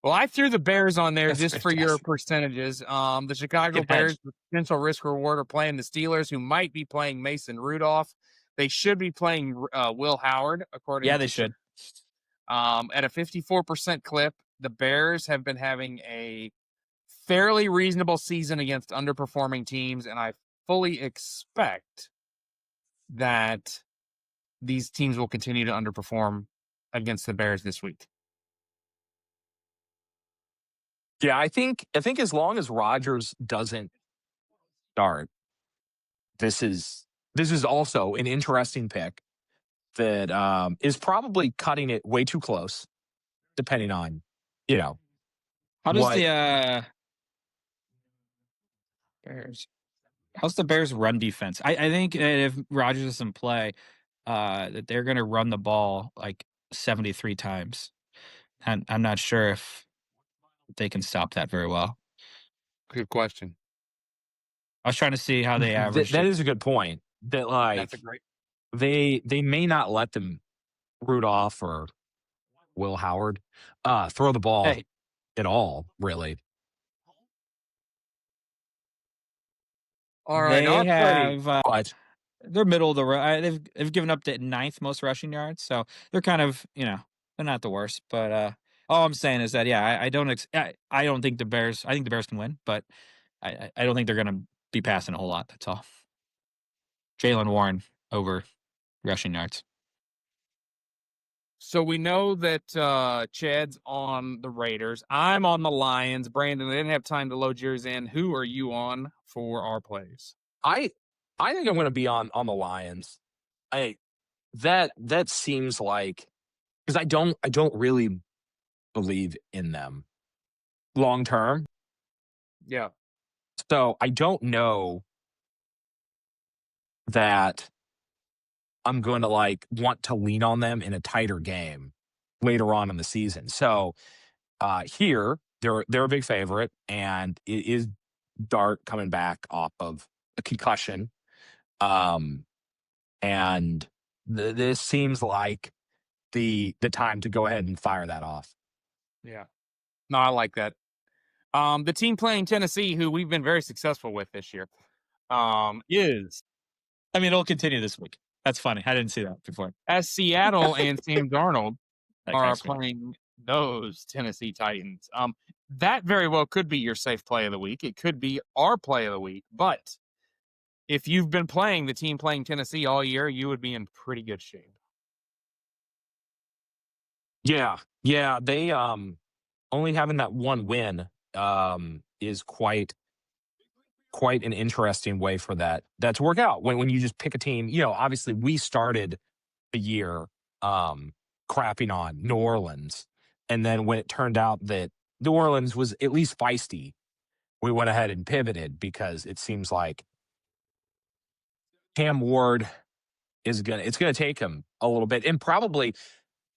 Speaker 1: I threw the Bears on there
Speaker 2: That's
Speaker 1: just for your
Speaker 2: fantastic.
Speaker 1: percentages. The Chicago
Speaker 2: Good
Speaker 1: Bears,
Speaker 2: hedge.
Speaker 1: with potential risk reward, are playing the Steelers, who might be playing Mason Rudolph. They should be playing Will Howard, according
Speaker 3: yeah,
Speaker 1: to
Speaker 3: they should.
Speaker 1: At a 54% clip. The Bears have been having a fairly reasonable season against underperforming teams, and I fully expect that these teams will continue to underperform against the Bears this week.
Speaker 2: Yeah, I think as long as Rodgers doesn't start, this is also an interesting pick that is probably cutting it way too close, depending on
Speaker 3: How does
Speaker 2: what
Speaker 3: the Bears? How's the Bears run defense? I think that if Rodgers doesn't play, that they're going to run the ball like 73 times. And I'm not sure if they can stop that very well.
Speaker 1: Good question.
Speaker 3: I was trying to see how they average.
Speaker 2: that is a good point. That like
Speaker 1: That's a great.
Speaker 2: they may not let them Rudolph or Will Howard throw the ball at all, really.
Speaker 1: All right,
Speaker 3: They
Speaker 1: our
Speaker 3: have
Speaker 2: But
Speaker 3: they're middle of the road. They've given up the 9th most rushing yards, so they're kind of they're not the worst. But all I'm saying is that I don't think the Bears. I think the Bears can win, but I don't think they're going to be passing a whole lot. That's all. Jaylen Warren over rushing yards.
Speaker 1: So we know that Chad's on the Raiders. I'm on the Lions. Brandon, I didn't have time to load yours in. Who are you on for our plays?
Speaker 2: I think I'm going to be on the Lions. That seems like, because I don't really believe in them long term.
Speaker 1: Yeah.
Speaker 2: So I don't know that I'm going to want to lean on them in a tighter game later on in the season. So here they're a big favorite, and it is Dart coming back off of a concussion. And this seems like the time to go ahead and fire that off.
Speaker 1: Yeah. No, I like that. The team playing Tennessee, who we've been very successful with this year, is
Speaker 3: I mean, it'll continue this week. That's funny. I didn't see that before.
Speaker 1: as Seattle and Sam Darnold
Speaker 3: That
Speaker 1: are
Speaker 3: guy's great.
Speaker 1: playing those Tennessee Titans. That very well could be your safe play of the week. It could be our play of the week. But if you've been playing the team playing Tennessee all year, you would be in pretty good shape.
Speaker 2: Yeah. They only having that one win is quite an interesting way for that to work out. When you just pick a team, obviously we started the year crapping on New Orleans. And then when it turned out that New Orleans was at least feisty, we went ahead and pivoted because it seems like Cam Ward it's gonna take him a little bit. And probably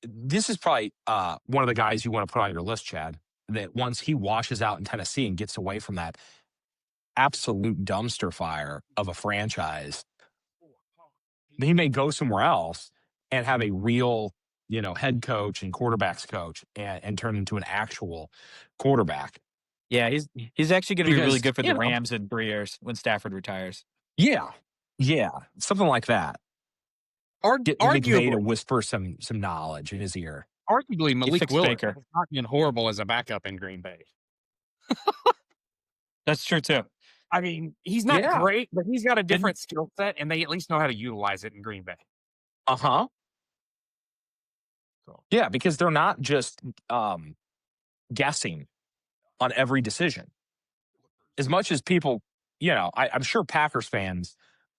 Speaker 2: this is probably one of the guys you want to put on your list, Chad, that once he washes out in Tennessee and gets away from that absolute dumpster fire of a franchise, he may go somewhere else and have a real, head coach and quarterbacks coach and turn into an actual quarterback.
Speaker 3: Yeah, he's actually going to be really
Speaker 2: Because,
Speaker 3: good for the Rams in 3 years when Stafford retires.
Speaker 2: Yeah, something like that. Get McVay to whisper some knowledge in his ear.
Speaker 1: Arguably, Malik Willis
Speaker 3: Baker.
Speaker 1: has not been horrible as a backup in Green Bay.
Speaker 3: That's true too.
Speaker 1: I mean, he's not great, but he's got a different skill set, and they at least know how to utilize it in Green Bay.
Speaker 2: So. Yeah, because they're not just guessing on every decision. As much as people, I'm sure Packers fans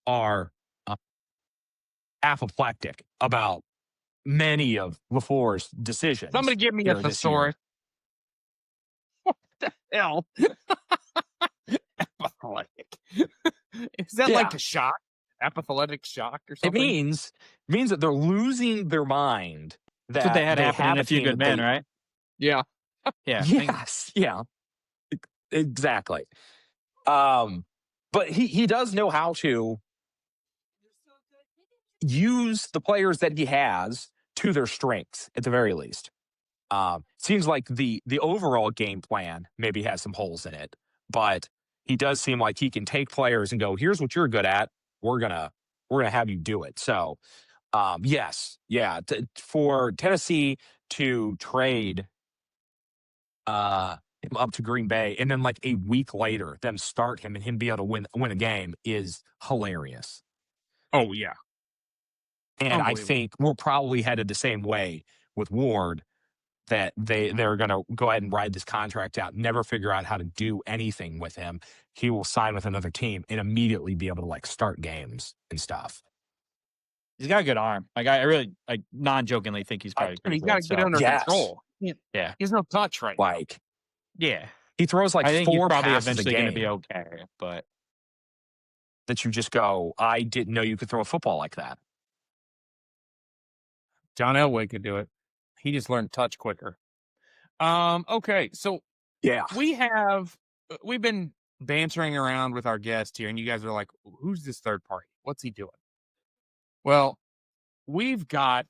Speaker 2: are apoplectic about many of LaFleur's decisions.
Speaker 1: Somebody give me a thesaurus. What the hell? Apoplectic. Is that like a shock? Apathetic shock or something?
Speaker 2: It means that they're losing their mind.
Speaker 3: That's what they had happen in A Few Good Men, right?
Speaker 1: Yeah.
Speaker 3: Yeah.
Speaker 2: Yes. Yeah. Exactly. But he does know how to use the players that he has to their strengths, at the very least. Seems like the overall game plan maybe has some holes in it, but he does seem like he can take players and go, here's what you're good at. We're gonna have you do it. So, yes, yeah. For Tennessee to trade him up to Green Bay and then like a week later them start him and him be able to win a game is hilarious.
Speaker 1: Oh yeah.
Speaker 2: And I think we're probably headed the same way with Ward, that they're going to go ahead and ride this contract out, never figure out how to do anything with him. He will sign with another team and immediately be able to start games and stuff.
Speaker 3: He's got a good arm. I really non-jokingly think he's probably pretty
Speaker 1: he's got to get under control.
Speaker 3: Yeah.
Speaker 1: He has no touch right now.
Speaker 3: Yeah.
Speaker 2: He throws I think 4
Speaker 3: probably
Speaker 2: passes
Speaker 3: eventually
Speaker 2: a game.
Speaker 3: Going to be okay, but
Speaker 2: that you just go, I didn't know you could throw a football like that.
Speaker 1: John Elway could do it. He just learned touch quicker. Okay, so we've been bantering around with our guest here, and you guys are like, who's this third party? What's he doing? Well, we've got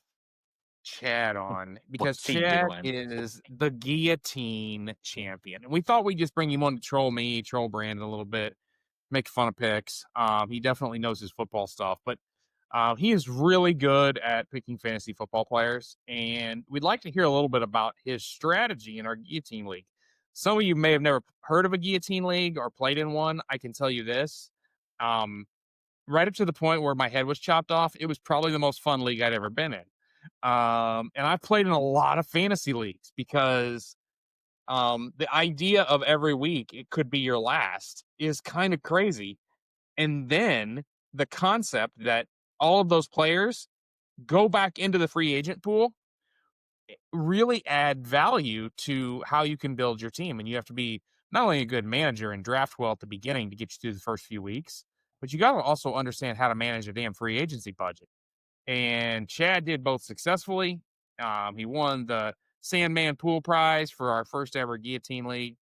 Speaker 1: Chad on because Chad is the guillotine champion. And we thought we'd just bring him on to troll me, troll Brandon a little bit, make fun of picks. He definitely knows his football stuff, but he is really good at picking fantasy football players, and we'd like to hear a little bit about his strategy in our guillotine league. Some of you may have never heard of a guillotine league or played in one. I can tell you this. Right up to the point where my head was chopped off, it was probably the most fun league I'd ever been in. And I've played in a lot of fantasy leagues because the idea of every week it could be your last is kind of crazy. And then the concept that all of those players go back into the free agent pool really add value to how you can build your team. And you have to be not only a good manager and draft well at the beginning to get you through the first few weeks, but you got to also understand how to manage a damn free agency budget. And Chad did both successfully. He won the Sandman Pool Prize for our first ever guillotine league.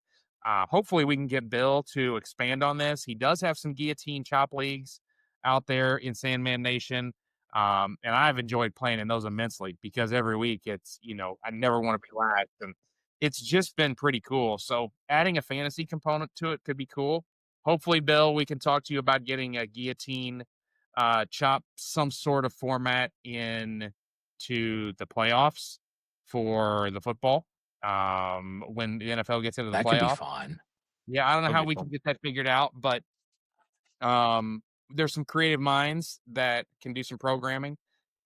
Speaker 1: Hopefully we can get Bill to expand on this. He does have some guillotine chop leagues out there in Sandman Nation. And I've enjoyed playing in those immensely because every week it's, I never want to be last. And it's just been pretty cool. So adding a fantasy component to it could be cool. Hopefully, Bill, we can talk to you about getting a guillotine chop, some sort of format in to the playoffs for the football. When the NFL gets into the playoffs.
Speaker 2: That could be fun.
Speaker 1: Yeah, I don't know how we can get that figured out, but there's some creative minds that can do some programming,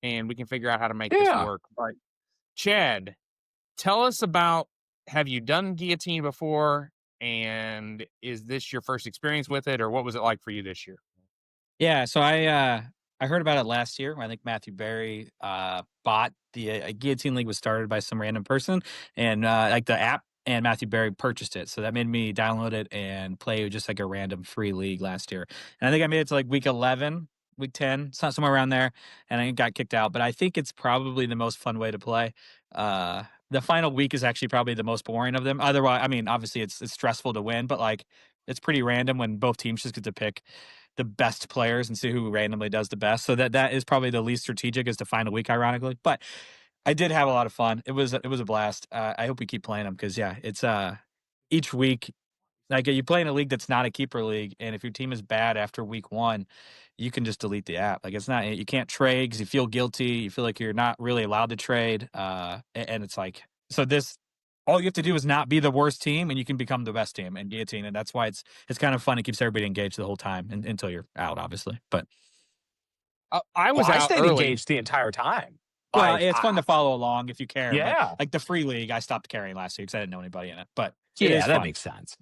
Speaker 1: and we can figure out how to make this work. But Chad, tell us about, have you done guillotine before, and is this your first experience with it, or what was it like for you this year?
Speaker 3: Yeah, so I heard about it last year. I think Matthew Berry bought the Guillotine League was started by some random person, and like the app, and Matthew Berry purchased it. So that made me download it and play just like a random free league last year. And I think I made it to like week 11, week 10, somewhere around there, and I got kicked out. But I think it's probably the most fun way to play. The final week is actually probably the most boring of them. Otherwise, I mean, obviously it's stressful to win, but like it's pretty random when both teams just get to pick the best players and see who randomly does the best. So that is probably the least strategic is the final week, ironically. But I did have a lot of fun. It was a blast. I hope we keep playing them because yeah, it's each week like you play in a league that's not a keeper league, and if your team is bad after week 1, you can just delete the app. Like it's not you can't trade because you feel guilty. You feel like you're not really allowed to trade. And it's like so this. All you have to do is not be the worst team, and you can become the best team in Guillotine, and that's why it's kind of fun. It keeps everybody engaged the whole time until you're out, obviously. But
Speaker 1: I was
Speaker 2: I
Speaker 1: out
Speaker 2: stayed
Speaker 1: early.
Speaker 2: engaged the entire time.
Speaker 3: well,
Speaker 2: Like,
Speaker 3: it's fun to follow along if you care. But
Speaker 2: yeah.
Speaker 3: like the free league, I stopped carrying last year because I didn't know anybody in it. But
Speaker 2: Yeah,
Speaker 3: it is
Speaker 2: that
Speaker 3: fun.
Speaker 2: makes sense.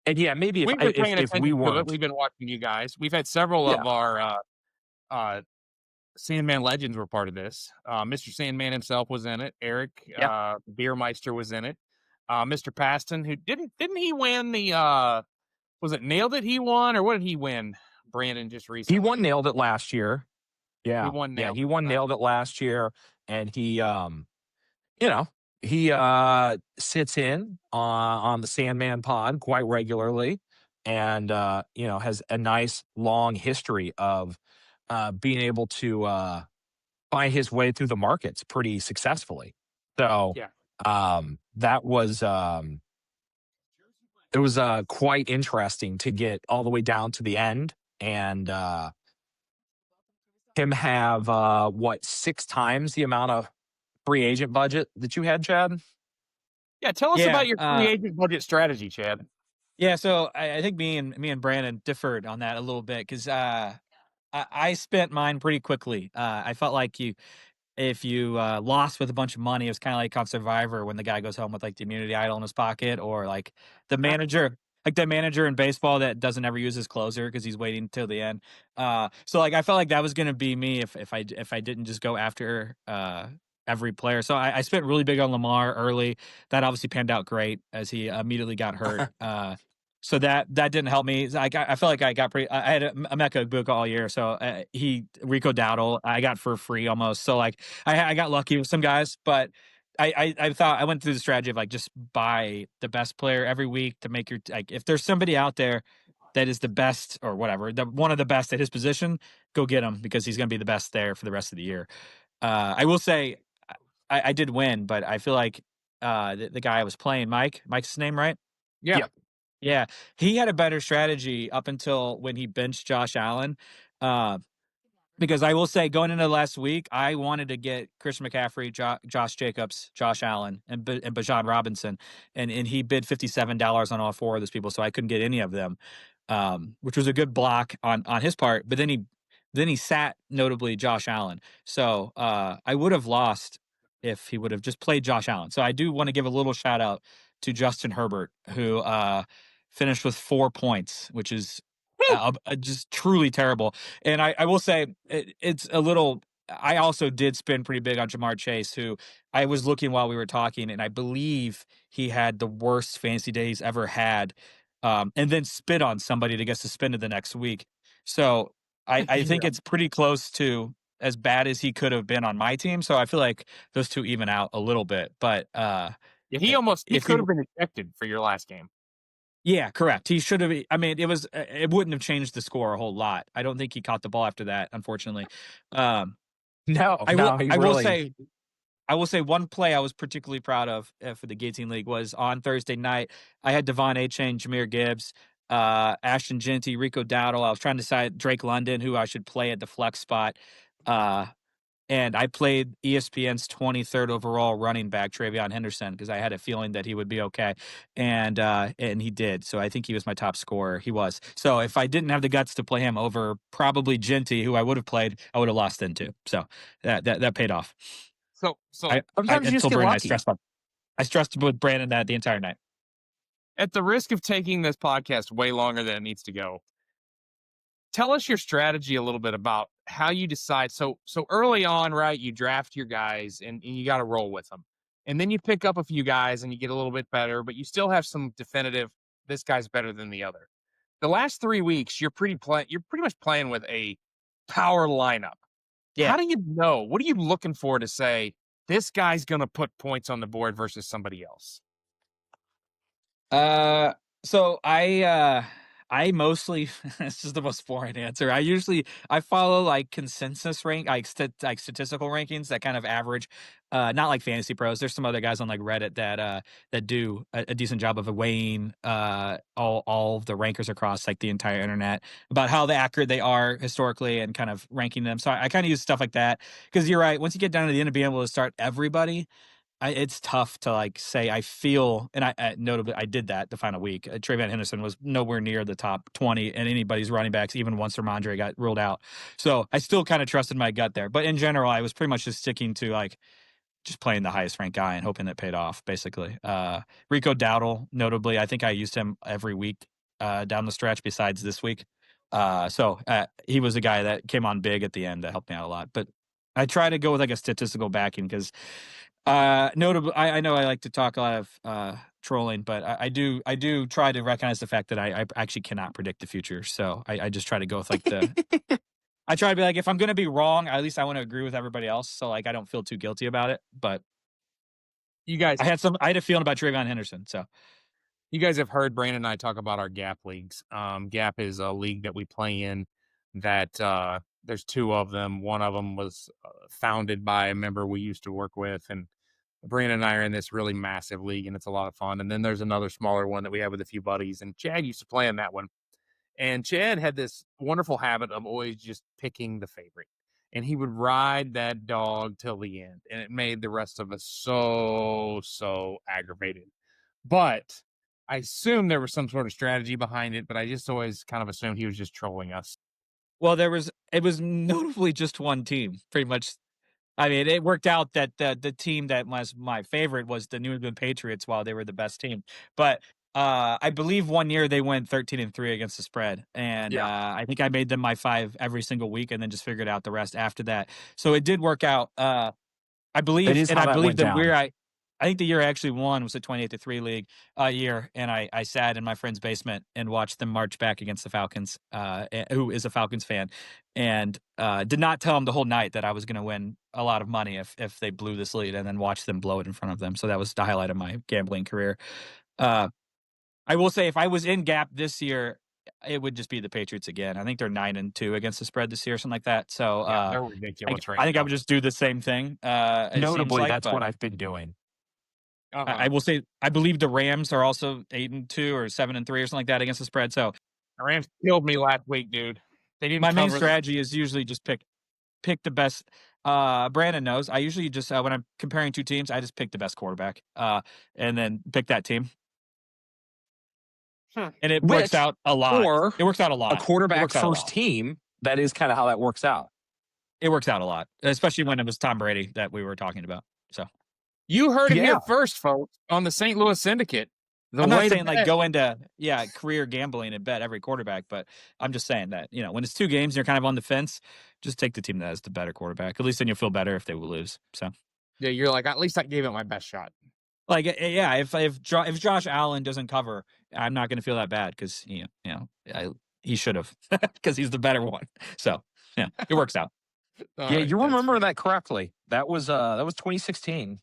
Speaker 2: And yeah, maybe
Speaker 1: We've been paying
Speaker 2: if
Speaker 1: attention
Speaker 2: we
Speaker 1: to it.
Speaker 2: weren't,
Speaker 1: We've been watching you guys. We've had several
Speaker 2: yeah,
Speaker 1: of our Sandman legends were part of this. Mr. Sandman himself was in it. Eric
Speaker 2: yeah,
Speaker 1: Beermeister was in it. Mr. Paston, who didn't he win the was it Nailed It he won, or what did he win? Brandon just recently.
Speaker 2: he won Nailed It last year. Yeah,
Speaker 1: He won
Speaker 2: yeah,
Speaker 1: Nailed
Speaker 2: he
Speaker 1: It.
Speaker 2: won Nailed It last year, and he, you know, he sits in on the Sandman pod quite regularly, and has a nice long history of being able to find his way through the markets pretty successfully. So
Speaker 1: Yeah.
Speaker 2: that was it was quite interesting to get all the way down to the end and him have 6 times the amount of free agent budget that you had, Chad?
Speaker 1: Yeah, tell us
Speaker 3: Yeah,
Speaker 1: about your free agent budget strategy, Chad.
Speaker 3: Yeah, so I think me and Brandon differed on that a little bit because I spent mine pretty quickly. I felt like if you lost with a bunch of money, it was kind of like on Survivor when the guy goes home with like the immunity idol in his pocket, or like the manager in baseball that doesn't ever use his closer because he's waiting till the end. So like I felt like that was gonna be me if I didn't just go after every player. So I spent really big on Lamar early. That obviously panned out great as he immediately got hurt. So that didn't help me. I felt like I got pretty. I had a Emeka Egbuka all year, so Rico Dowdle I got for free almost. So like I got lucky with some guys, but I thought I went through the strategy of like just buy the best player every week to make your like if there's somebody out there that is the best or whatever, one of the best at his position, go get him because he's going to be the best there for the rest of the year. I will say I did win, but I feel like the guy I was playing, Mike's his name, right?
Speaker 1: Yeah.
Speaker 2: Yep.
Speaker 3: Yeah, he had a better strategy up until when he benched Josh Allen. Uh, because I will say, going into last week, I wanted to get Christian McCaffrey, Josh Jacobs, Josh Allen, and Bijan Robinson, and he bid $57 on all 4 of those people, so I couldn't get any of them, which was a good block on his part. But then he sat notably Josh Allen, so I would have lost if he would have just played Josh Allen. So I do want to give a little shout out to Justin Herbert, who finished with 4 points, which is just truly terrible. And I will say it's a little. I also did spin pretty big on Jamar Chase, who I was looking while we were talking, and I believe he had the worst fantasy day he's ever had, and then spit on somebody to get suspended the next week. So I think it's pretty close to as bad as he could have been on my team. So I feel like those two even out a little bit. But
Speaker 1: Yeah, he
Speaker 3: if
Speaker 1: could have been ejected for your last game.
Speaker 3: yeah, correct. He should have. I mean, it wouldn't have changed the score a whole lot. I don't think he caught the ball after that, unfortunately.
Speaker 2: No,
Speaker 3: I
Speaker 2: no, he
Speaker 3: will
Speaker 2: really.
Speaker 3: say, I will say one play I was particularly proud of for the Guillotine League was on Thursday night. I had Devon Achane, Jameer Gibbs, Ashton Genty, Rico Dowdle. I was trying to decide Drake London, who I should play at the flex spot. And I played ESPN's 23rd overall running back, Travion Henderson, because I had a feeling that he would be okay. And he did. So I think he was my top scorer. He was. So if I didn't have the guts to play him over probably Genty, who I would have played, I would have lost then too. So that paid off.
Speaker 1: So
Speaker 2: Sometimes you just
Speaker 3: told
Speaker 2: get
Speaker 3: Brandon
Speaker 2: lucky.
Speaker 3: I stressed with Brandon that the entire night.
Speaker 1: at the risk of taking this podcast way longer than it needs to go, tell us your strategy a little bit about how you decide. So early on, right? You draft your guys and you got to roll with them, and then you pick up a few guys and you get a little bit better, but you still have some definitive. This guy's better than the other. The last 3 weeks, you're pretty much playing with a power lineup.
Speaker 3: Yeah.
Speaker 1: How do you know? What are you looking for to say this guy's going to put points on the board versus somebody else?
Speaker 3: So I mostly it's just the most boring answer. I follow like consensus rank, like statistical rankings that kind of average, not like fantasy pros. There's some other guys on like Reddit that do a decent job of weighing all of the rankers across like the entire internet about how accurate they are historically and kind of ranking them. So I kind of use stuff like that because you're right. Once you get down to the end of being able to start everybody, it's tough to like say I feel, and notably I did that the final week. Trayvon Henderson was nowhere near the top 20 and anybody's running backs, even once Ramondre got ruled out. So I still kind of trusted my gut there. But in general, I was pretty much just sticking to like just playing the highest ranked guy and hoping that paid off, basically. Rico Dowdle, notably, I think I used him every week down the stretch besides this week. So he was a guy that came on big at the end that helped me out a lot. But I try to go with like a statistical backing because notably, I know I like to talk a lot of trolling, but I do try to recognize the fact that I actually cannot predict the future. So I just try to go with like I try to be like, if I'm going to be wrong, at least I want to agree with everybody else. So like, I don't feel too guilty about it. But
Speaker 1: You guys,
Speaker 3: I had a feeling about Trayvon Henderson. So
Speaker 1: you guys have heard Brandon and I talk about our Gap leagues. Gap is a league that we play in that there's 2 of them. One of them was founded by a member we used to work with, and Brandon and I are in this really massive league, and it's a lot of fun. And then there's another smaller one that we have with a few buddies, and Chad used to play in that one. And Chad had this wonderful habit of always just picking the favorite. And he would ride that dog till the end. And it made the rest of us so aggravated. But I assumed there was some sort of strategy behind it, but I just always kind of assumed he was just trolling us.
Speaker 3: well, it was notably just one team, pretty much. I mean, it worked out that the team that was my favorite was the New England Patriots while they were the best team. But I believe one year they went 13-3 against the spread. And
Speaker 2: Yeah.
Speaker 3: I think I made them my 5 every single week and then just figured out the rest after that. So it did work out. I believe,
Speaker 2: It is
Speaker 3: and
Speaker 2: how
Speaker 3: I
Speaker 2: that
Speaker 3: believe
Speaker 2: went
Speaker 3: the
Speaker 2: down.
Speaker 3: year I think the year I actually won was a 28-3 league year, and I sat in my friend's basement and watched them march back against the Falcons, who is a Falcons fan, and did not tell him the whole night that I was going to win a lot of money if they blew this lead, and then watch them blow it in front of them. So that was the highlight of my gambling career. Uh, I will say, if I was in Gap this year, it would just be the Patriots again. I think they're 9-2 against the spread this year, something like that. So
Speaker 1: Yeah, they're ridiculous right
Speaker 3: I think I
Speaker 1: now.
Speaker 3: would just do the same thing. It seems
Speaker 2: Notably,
Speaker 3: like,
Speaker 2: that's
Speaker 3: but
Speaker 2: what I've been doing.
Speaker 3: I will say I believe the Rams are also 8-2 or 7-3 or something like that against the spread. So
Speaker 1: The Rams killed me last week, dude. They didn't
Speaker 3: my main
Speaker 1: cover.
Speaker 3: strategy is usually just pick the best. Brandon knows. I usually just when I'm comparing 2 teams, I just pick the best quarterback, and then pick that team. And it works out a lot.
Speaker 2: Or
Speaker 3: It works out a lot.
Speaker 2: a quarterback
Speaker 3: It works out a
Speaker 2: first
Speaker 3: lot.
Speaker 2: team. That is kind of how that works out.
Speaker 3: It works out a lot, especially when it was Tom Brady that we were talking about. So
Speaker 1: You heard it
Speaker 2: Yeah.
Speaker 1: here first, folks, on the St. Louis Syndicate. The
Speaker 3: I'm not
Speaker 1: way to
Speaker 3: saying like
Speaker 1: bet-
Speaker 3: go into career gambling and bet every quarterback, but I'm just saying that when it's 2 games and you're kind of on the fence, just take the team that has the better quarterback. At least then you'll feel better if they will lose. So
Speaker 1: Yeah, you're like, at least I gave it my best shot.
Speaker 3: like yeah, if Josh Allen doesn't cover, I'm not going to feel that bad because he should have because he's the better one. So yeah, it works out.
Speaker 1: All
Speaker 2: Yeah,
Speaker 1: right,
Speaker 2: you
Speaker 1: that's
Speaker 2: remember
Speaker 1: fair.
Speaker 2: that correctly. That was 2016.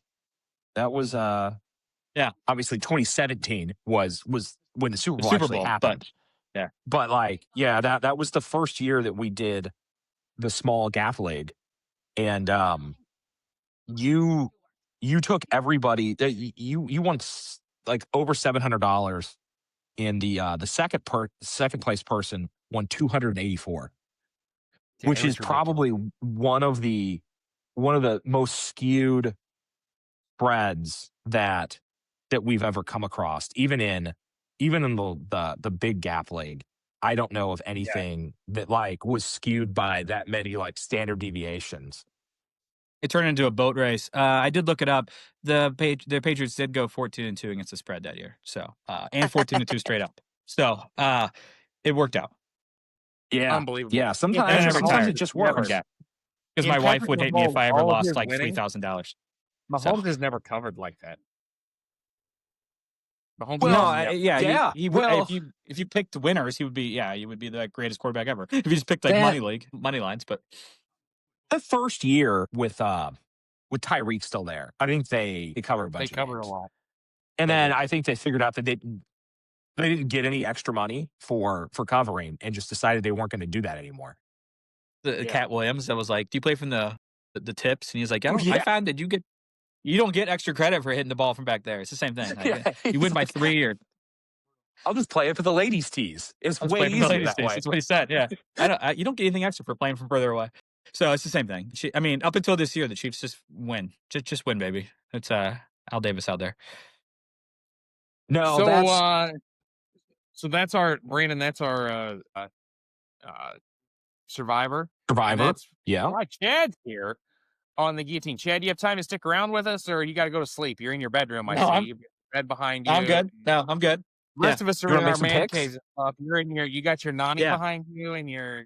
Speaker 2: That was
Speaker 3: Yeah.
Speaker 2: obviously 2017 was when the Super Bowl
Speaker 3: Super
Speaker 2: actually
Speaker 3: Bowl,
Speaker 2: happened.
Speaker 3: yeah.
Speaker 2: But like, yeah, that was the first year that we did the small Gap League. And you took everybody that you won like over $700 in the second place person won 284,
Speaker 1: Yeah,
Speaker 2: which
Speaker 1: it was
Speaker 2: is
Speaker 1: ridiculous.
Speaker 2: probably one of the most skewed spreads that we've ever come across, even in the big Gap League. I don't know of anything that like was skewed by that many like standard deviations.
Speaker 3: It turned into a boat race. I did look it up. The Patriots did go 14-2 against the spread that year. So and 14-2 straight up. So it worked out.
Speaker 2: Yeah.
Speaker 1: Unbelievable.
Speaker 2: Yeah.
Speaker 1: In
Speaker 2: Sometimes,
Speaker 3: And I never
Speaker 1: Patrick
Speaker 2: sometimes it
Speaker 3: tired.
Speaker 1: Mahomes,
Speaker 2: just
Speaker 1: never.
Speaker 2: works.
Speaker 3: Yeah. Because
Speaker 1: In
Speaker 3: my wife
Speaker 1: Patrick
Speaker 3: would hate me if
Speaker 1: Mahomes,
Speaker 3: I ever
Speaker 1: all of
Speaker 3: lost
Speaker 1: his
Speaker 3: like
Speaker 1: winning,
Speaker 3: $3,000. So
Speaker 1: Mahomes has never covered like that. Mahomes has
Speaker 3: no,
Speaker 2: Well,
Speaker 1: never.
Speaker 3: yeah,
Speaker 2: yeah.
Speaker 3: he would
Speaker 2: Well,
Speaker 3: if you picked winners, he would be he would be the greatest quarterback ever. If you just picked like
Speaker 2: that
Speaker 3: money lines, but
Speaker 2: the first year with Tyreek still there, I think they covered a
Speaker 1: They
Speaker 2: bunch of
Speaker 1: covered a
Speaker 2: games.
Speaker 1: lot.
Speaker 2: And
Speaker 1: They
Speaker 2: then
Speaker 1: did.
Speaker 2: I think they figured out that they didn't get any extra money for covering and just decided they weren't going to do that anymore.
Speaker 3: the
Speaker 1: Yeah.
Speaker 3: Cat Williams that was like, "Do you play from the tips?" And he's like, I
Speaker 2: Yeah.
Speaker 3: found that you don't get extra credit for hitting the ball from back there. It's the same thing. Like,
Speaker 2: Yeah,
Speaker 3: you
Speaker 2: he's
Speaker 3: win by
Speaker 2: like,
Speaker 3: 3 or
Speaker 2: I'll just play it for the ladies' tees. It's
Speaker 3: let's
Speaker 2: way
Speaker 3: play from the
Speaker 2: easier
Speaker 3: ladies'
Speaker 2: that
Speaker 3: days.
Speaker 2: way.
Speaker 3: That's what he said. Yeah, you don't get anything extra for playing from further away. So it's the same thing. I mean, up until this year, the Chiefs just win. Just win, baby. It's Al Davis out there.
Speaker 2: No,
Speaker 1: So,
Speaker 2: that's
Speaker 1: so that's our Brandon. That's our survivor, and
Speaker 2: Survivor.
Speaker 1: that's
Speaker 2: Yeah.
Speaker 1: why Chad's here on the guillotine. Chad, do you have time to stick around with us, or you got to go to sleep? You're in your bedroom. I
Speaker 3: No,
Speaker 1: see.
Speaker 3: I'm
Speaker 1: You've got your bed behind
Speaker 3: I'm
Speaker 1: you.
Speaker 3: good. No, I'm good.
Speaker 1: The
Speaker 3: Yeah,
Speaker 1: rest of us are
Speaker 2: You
Speaker 1: in
Speaker 2: want to make
Speaker 1: our
Speaker 2: some
Speaker 1: man
Speaker 2: picks?
Speaker 1: caves. You're in your. You got your nanny
Speaker 3: yeah,
Speaker 1: behind you, and your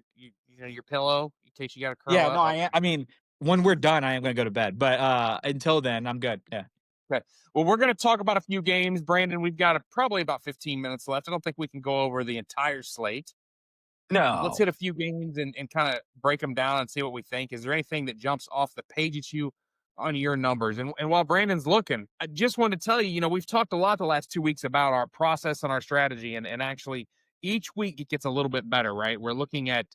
Speaker 1: pillow in case you got to curl
Speaker 3: yeah.
Speaker 1: up.
Speaker 3: No, I mean, when we're done, I am gonna go to bed. But until then, I'm good. Yeah.
Speaker 1: Okay. Well, we're going to talk about a few games, Brandon. We've got probably about 15 minutes left. I don't think we can go over the entire slate. Let's
Speaker 2: No.
Speaker 1: hit a few games and kind of break them down and see what we think. Is there anything that jumps off the page at you on your numbers? And while Brandon's looking, I just want to tell you, we've talked a lot the last 2 weeks about our process and our strategy. And actually, each week it gets a little bit better, right? We're looking at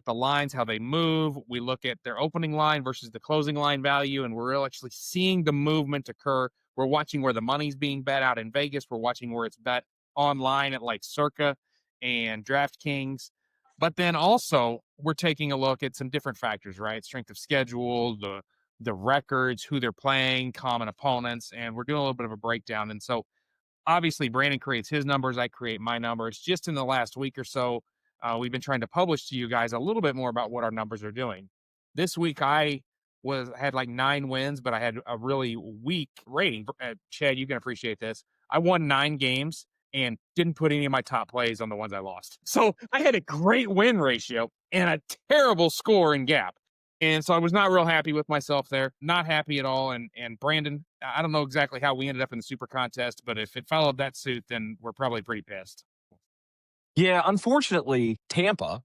Speaker 1: the lines, how they move. We look at their opening line versus the closing line value, and we're actually seeing the movement occur. We're watching where the money's being bet out in Vegas. We're watching where it's bet online at like Circa and DraftKings. But then also we're taking a look at some different factors, right? Strength of schedule, the records, who they're playing, common opponents, and we're doing a little bit of a breakdown. And so obviously Brandon creates his numbers, I create my numbers. Just in the last week or so, we've been trying to publish to you guys a little bit more about what our numbers are doing. This week I had like 9 wins, but I had a really weak rating. Chad, you can appreciate this. I won 9 games and didn't put any of my top plays on the ones I lost. So I had a great win ratio and a terrible score in gap. And so I was not real happy with myself there. Not happy at all. And Brandon, I don't know exactly how we ended up in the super contest, but if it followed that suit, then we're probably pretty pissed.
Speaker 2: Yeah, unfortunately, Tampa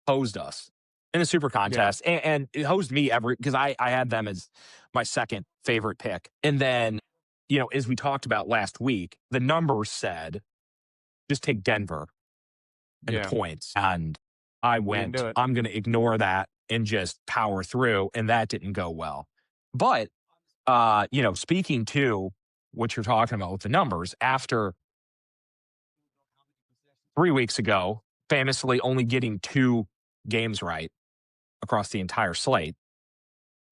Speaker 2: hosed us in a super contest and it hosed me because I had them as my second favorite pick. And then, as we talked about last week, the numbers said just take Denver and the
Speaker 1: Yeah.
Speaker 2: points. And I
Speaker 1: We didn't
Speaker 2: went,
Speaker 1: do it.
Speaker 2: I'm going to ignore that and just power through. And that didn't go well. But, speaking to what you're talking about with the numbers, after 3 weeks ago, famously only getting 2 games right across the entire slate,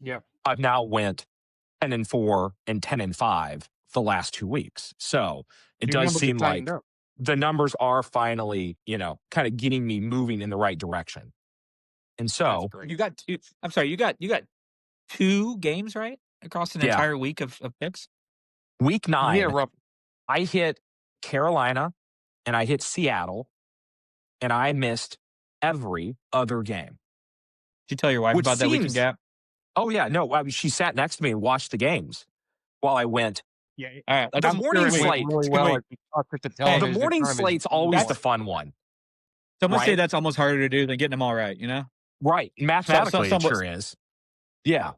Speaker 1: Yeah.
Speaker 2: I've now went 10-4 and 10-5 the last 2 weeks. So it
Speaker 1: Your
Speaker 2: does
Speaker 1: numbers are
Speaker 2: seem
Speaker 1: tightened
Speaker 2: like
Speaker 1: up.
Speaker 2: the numbers are finally, kind of getting me moving in the right direction. And
Speaker 1: That's
Speaker 2: so,
Speaker 1: great.
Speaker 3: You got two. I'm sorry. You got 2 games right across an
Speaker 2: yeah,
Speaker 3: entire week of picks.
Speaker 2: week
Speaker 1: Yeah,
Speaker 2: 9,
Speaker 1: rough.
Speaker 2: I hit Carolina and I hit Seattle and I missed every other game,
Speaker 3: Did you tell your wife
Speaker 2: which
Speaker 3: about that weekend
Speaker 2: seems,
Speaker 3: gap?
Speaker 2: oh, yeah, no, I mean, she sat next to me and watched the games while I went.
Speaker 1: Yeah.
Speaker 3: All right,
Speaker 2: The
Speaker 1: I'm
Speaker 2: morning
Speaker 1: sure it went
Speaker 2: slate,
Speaker 1: really
Speaker 3: it's a good
Speaker 1: well
Speaker 3: week.
Speaker 1: if you talked at the
Speaker 3: Hey,
Speaker 2: the
Speaker 1: television in
Speaker 2: morning
Speaker 1: front of his
Speaker 2: slate's always the
Speaker 1: newborn.
Speaker 2: fun one,
Speaker 3: someone say
Speaker 2: right?
Speaker 3: that's almost harder to do than getting them all right. You know,
Speaker 2: Right. Mathematically, it sure is. Yeah.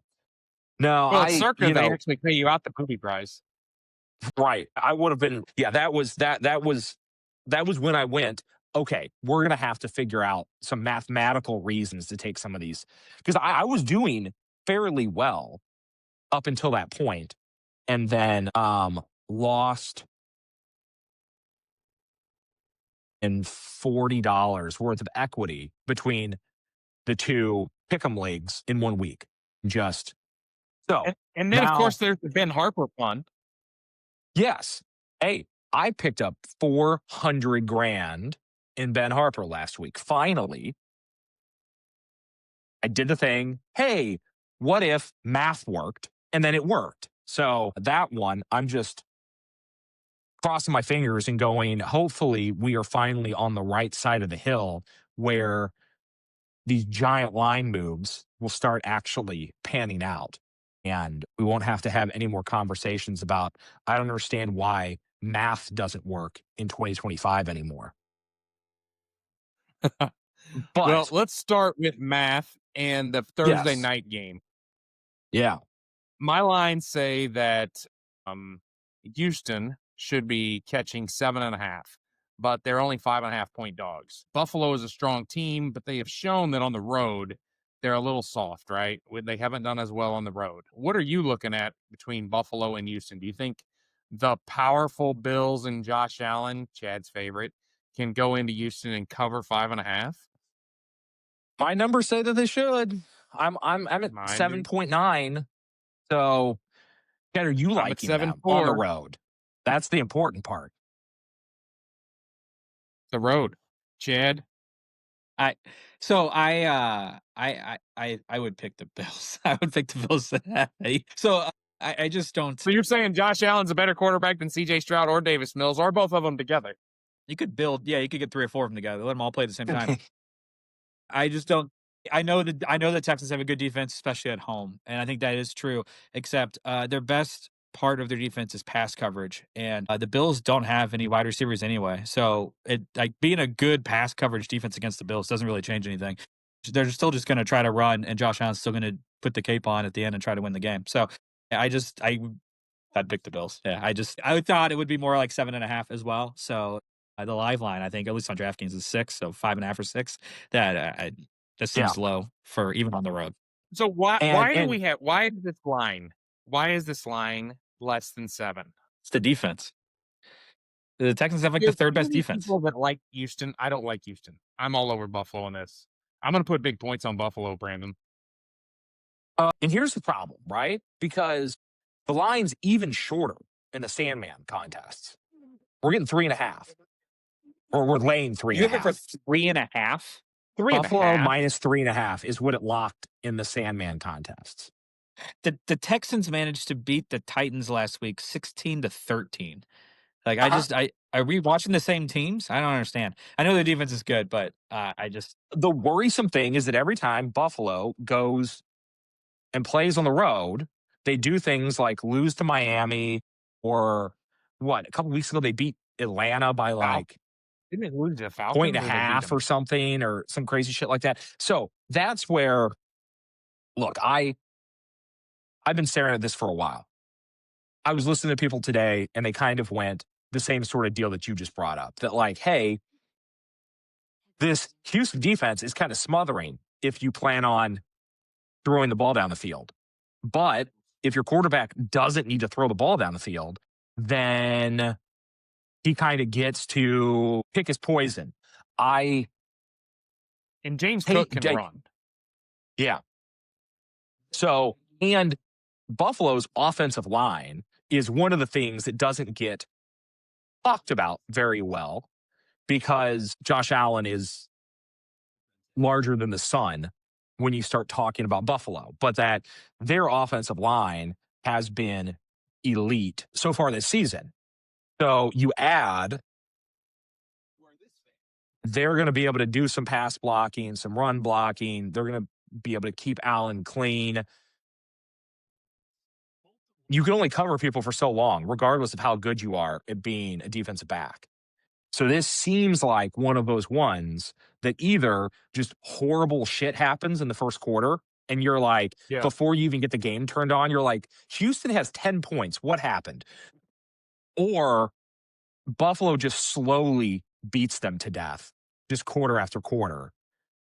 Speaker 2: No,
Speaker 1: Well, at Circa, they actually pay you out the booby prize.
Speaker 2: right. I would have been, yeah, that was when I went, okay, we're going to have to figure out some mathematical reasons to take some of these. Because I was doing fairly well up until that point, and then lost in $40 worth of equity between the 2 pick'em leagues in 1 week. Just so
Speaker 1: And then, of
Speaker 2: now,
Speaker 1: course, there's the Ben Harper fund.
Speaker 2: yes. Hey, I picked up 400 grand in Ben Harper last week. Finally, I did the thing. Hey, what if math worked? And then it worked. So that one, I'm just crossing my fingers and going, hopefully we are finally on the right side of the hill where these giant line moves will start actually panning out. And we won't have to have any more conversations about, I don't understand why math doesn't work in 2025 anymore.
Speaker 1: Well,
Speaker 2: But
Speaker 1: let's start with math and the Thursday
Speaker 2: yes,
Speaker 1: night game.
Speaker 2: yeah.
Speaker 1: My lines say that Houston should be catching 7.5, but they're only 5.5-point dogs. Buffalo is a strong team, but they have shown that on the road they're a little soft, right? They haven't done as well on the road. What are you looking at between Buffalo and Houston? Do you think the powerful Bills and Josh Allen, Chad's favorite, can go into Houston and cover 5.5?
Speaker 2: My numbers say that they should. I'm at
Speaker 1: Mine do.
Speaker 2: 7.9. So, Ken, are you
Speaker 1: I'm at
Speaker 2: liking them on the
Speaker 1: 7.4.
Speaker 2: road? That's the important part.
Speaker 1: The road. Chad?
Speaker 3: I would pick the Bills. I would pick the Bills. So I just don't.
Speaker 1: So you're saying Josh Allen's a better quarterback than C.J. Stroud or Davis Mills, or both of them together?
Speaker 3: You could build. Yeah, you could get 3 or 4 of them together. Let them all play at the same time. I just don't. I know that Texans have a good defense, especially at home, and I think that is true. Except their best part of their defense is pass coverage, and the Bills don't have any wide receivers anyway. So being a good pass coverage defense against the Bills doesn't really change anything. They're still just going to try to run, and Josh Allen's still going to put the cape on at the end and try to win the game. So I'd pick the Bills. Yeah, I thought it would be more like 7.5 as well. So the live line, I think, at least on DraftKings, is 6, so 5.5 or 6. That
Speaker 2: Yeah.
Speaker 3: seems low for even on the road.
Speaker 1: So why
Speaker 2: And
Speaker 1: is this line less than 7?
Speaker 3: It's the defense. The Texans have like the
Speaker 1: There's
Speaker 3: third
Speaker 1: so
Speaker 3: best
Speaker 1: many
Speaker 3: defense.
Speaker 1: people that like Houston. I don't like Houston. I'm all over Buffalo in this. I'm going to put big points on Buffalo, Brandon.
Speaker 2: and here's the problem, right? Because the line's even shorter in the Sandman contests. We're getting 3.5, or we're laying
Speaker 3: You have it for
Speaker 2: 3.5.
Speaker 3: 3.5.
Speaker 2: Buffalo minus 3.5 is what it locked in the Sandman contests.
Speaker 3: The Texans managed to beat the Titans last week 16-13. Like are we watching the same teams? I don't understand. I know the defense is good, but
Speaker 2: The worrisome thing is that every time Buffalo goes and plays on the road, they do things like lose to Miami, or a couple weeks ago they beat Atlanta by like
Speaker 1: Didn't they lose to the Falcons?
Speaker 2: point and a half or something, or some crazy shit like that. So that's where, look, I've been staring at this for a while. I was listening to people today, and they kind of went the same sort of deal that you just brought up, that like, hey, this Houston defense is kind of smothering if you plan on throwing the ball down the field. But if your quarterback doesn't need to throw the ball down the field, then he kind of gets to pick his poison.
Speaker 1: And James Cook can run.
Speaker 2: Yeah. So, and Buffalo's offensive line is one of the things that doesn't get talked about very well, because Josh Allen is larger than the sun when you start talking about Buffalo, but that their offensive line has been elite so far this season. So you add, they're going to be able to do some pass blocking, some run blocking. They're going to be able to keep Allen clean. You can only cover people for so long, regardless of how good you are at being a defensive back. So this seems like one of those ones that either just horrible shit happens in the first quarter, and you're like, before you even get the game turned on, you're like, Houston has 10 points. What happened? Or Buffalo just slowly beats them to death, just quarter after quarter.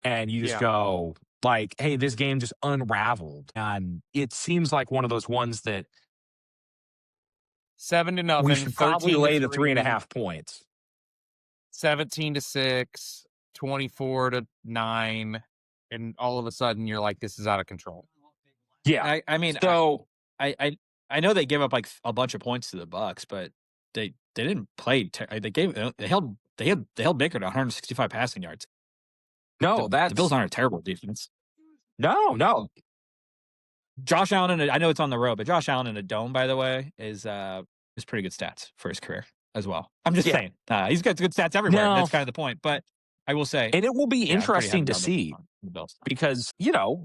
Speaker 2: And you just go like, hey, this game just unraveled. And it seems like one of those ones that
Speaker 1: 7-0.
Speaker 2: we should probably lay the 3.5 points.
Speaker 1: 17-6, 24-9, and all of a sudden you're like, this is out of control.
Speaker 2: Yeah.
Speaker 3: I mean, so I know they gave up like a bunch of points to the Bucks, but they didn't play. They held Baker to 165 passing yards.
Speaker 2: No,
Speaker 3: the Bills aren't a terrible defense.
Speaker 2: No.
Speaker 3: Josh Allen, I know it's on the road, but Josh Allen in a dome, by the way, is pretty good stats for his career as well. I'm just saying, he's got good stats everywhere. That's kind of the point. But I will say,
Speaker 2: And it will be
Speaker 3: yeah, I'm pretty
Speaker 2: interesting
Speaker 3: heavy
Speaker 2: to
Speaker 3: on
Speaker 2: see
Speaker 3: the Bills.
Speaker 2: because,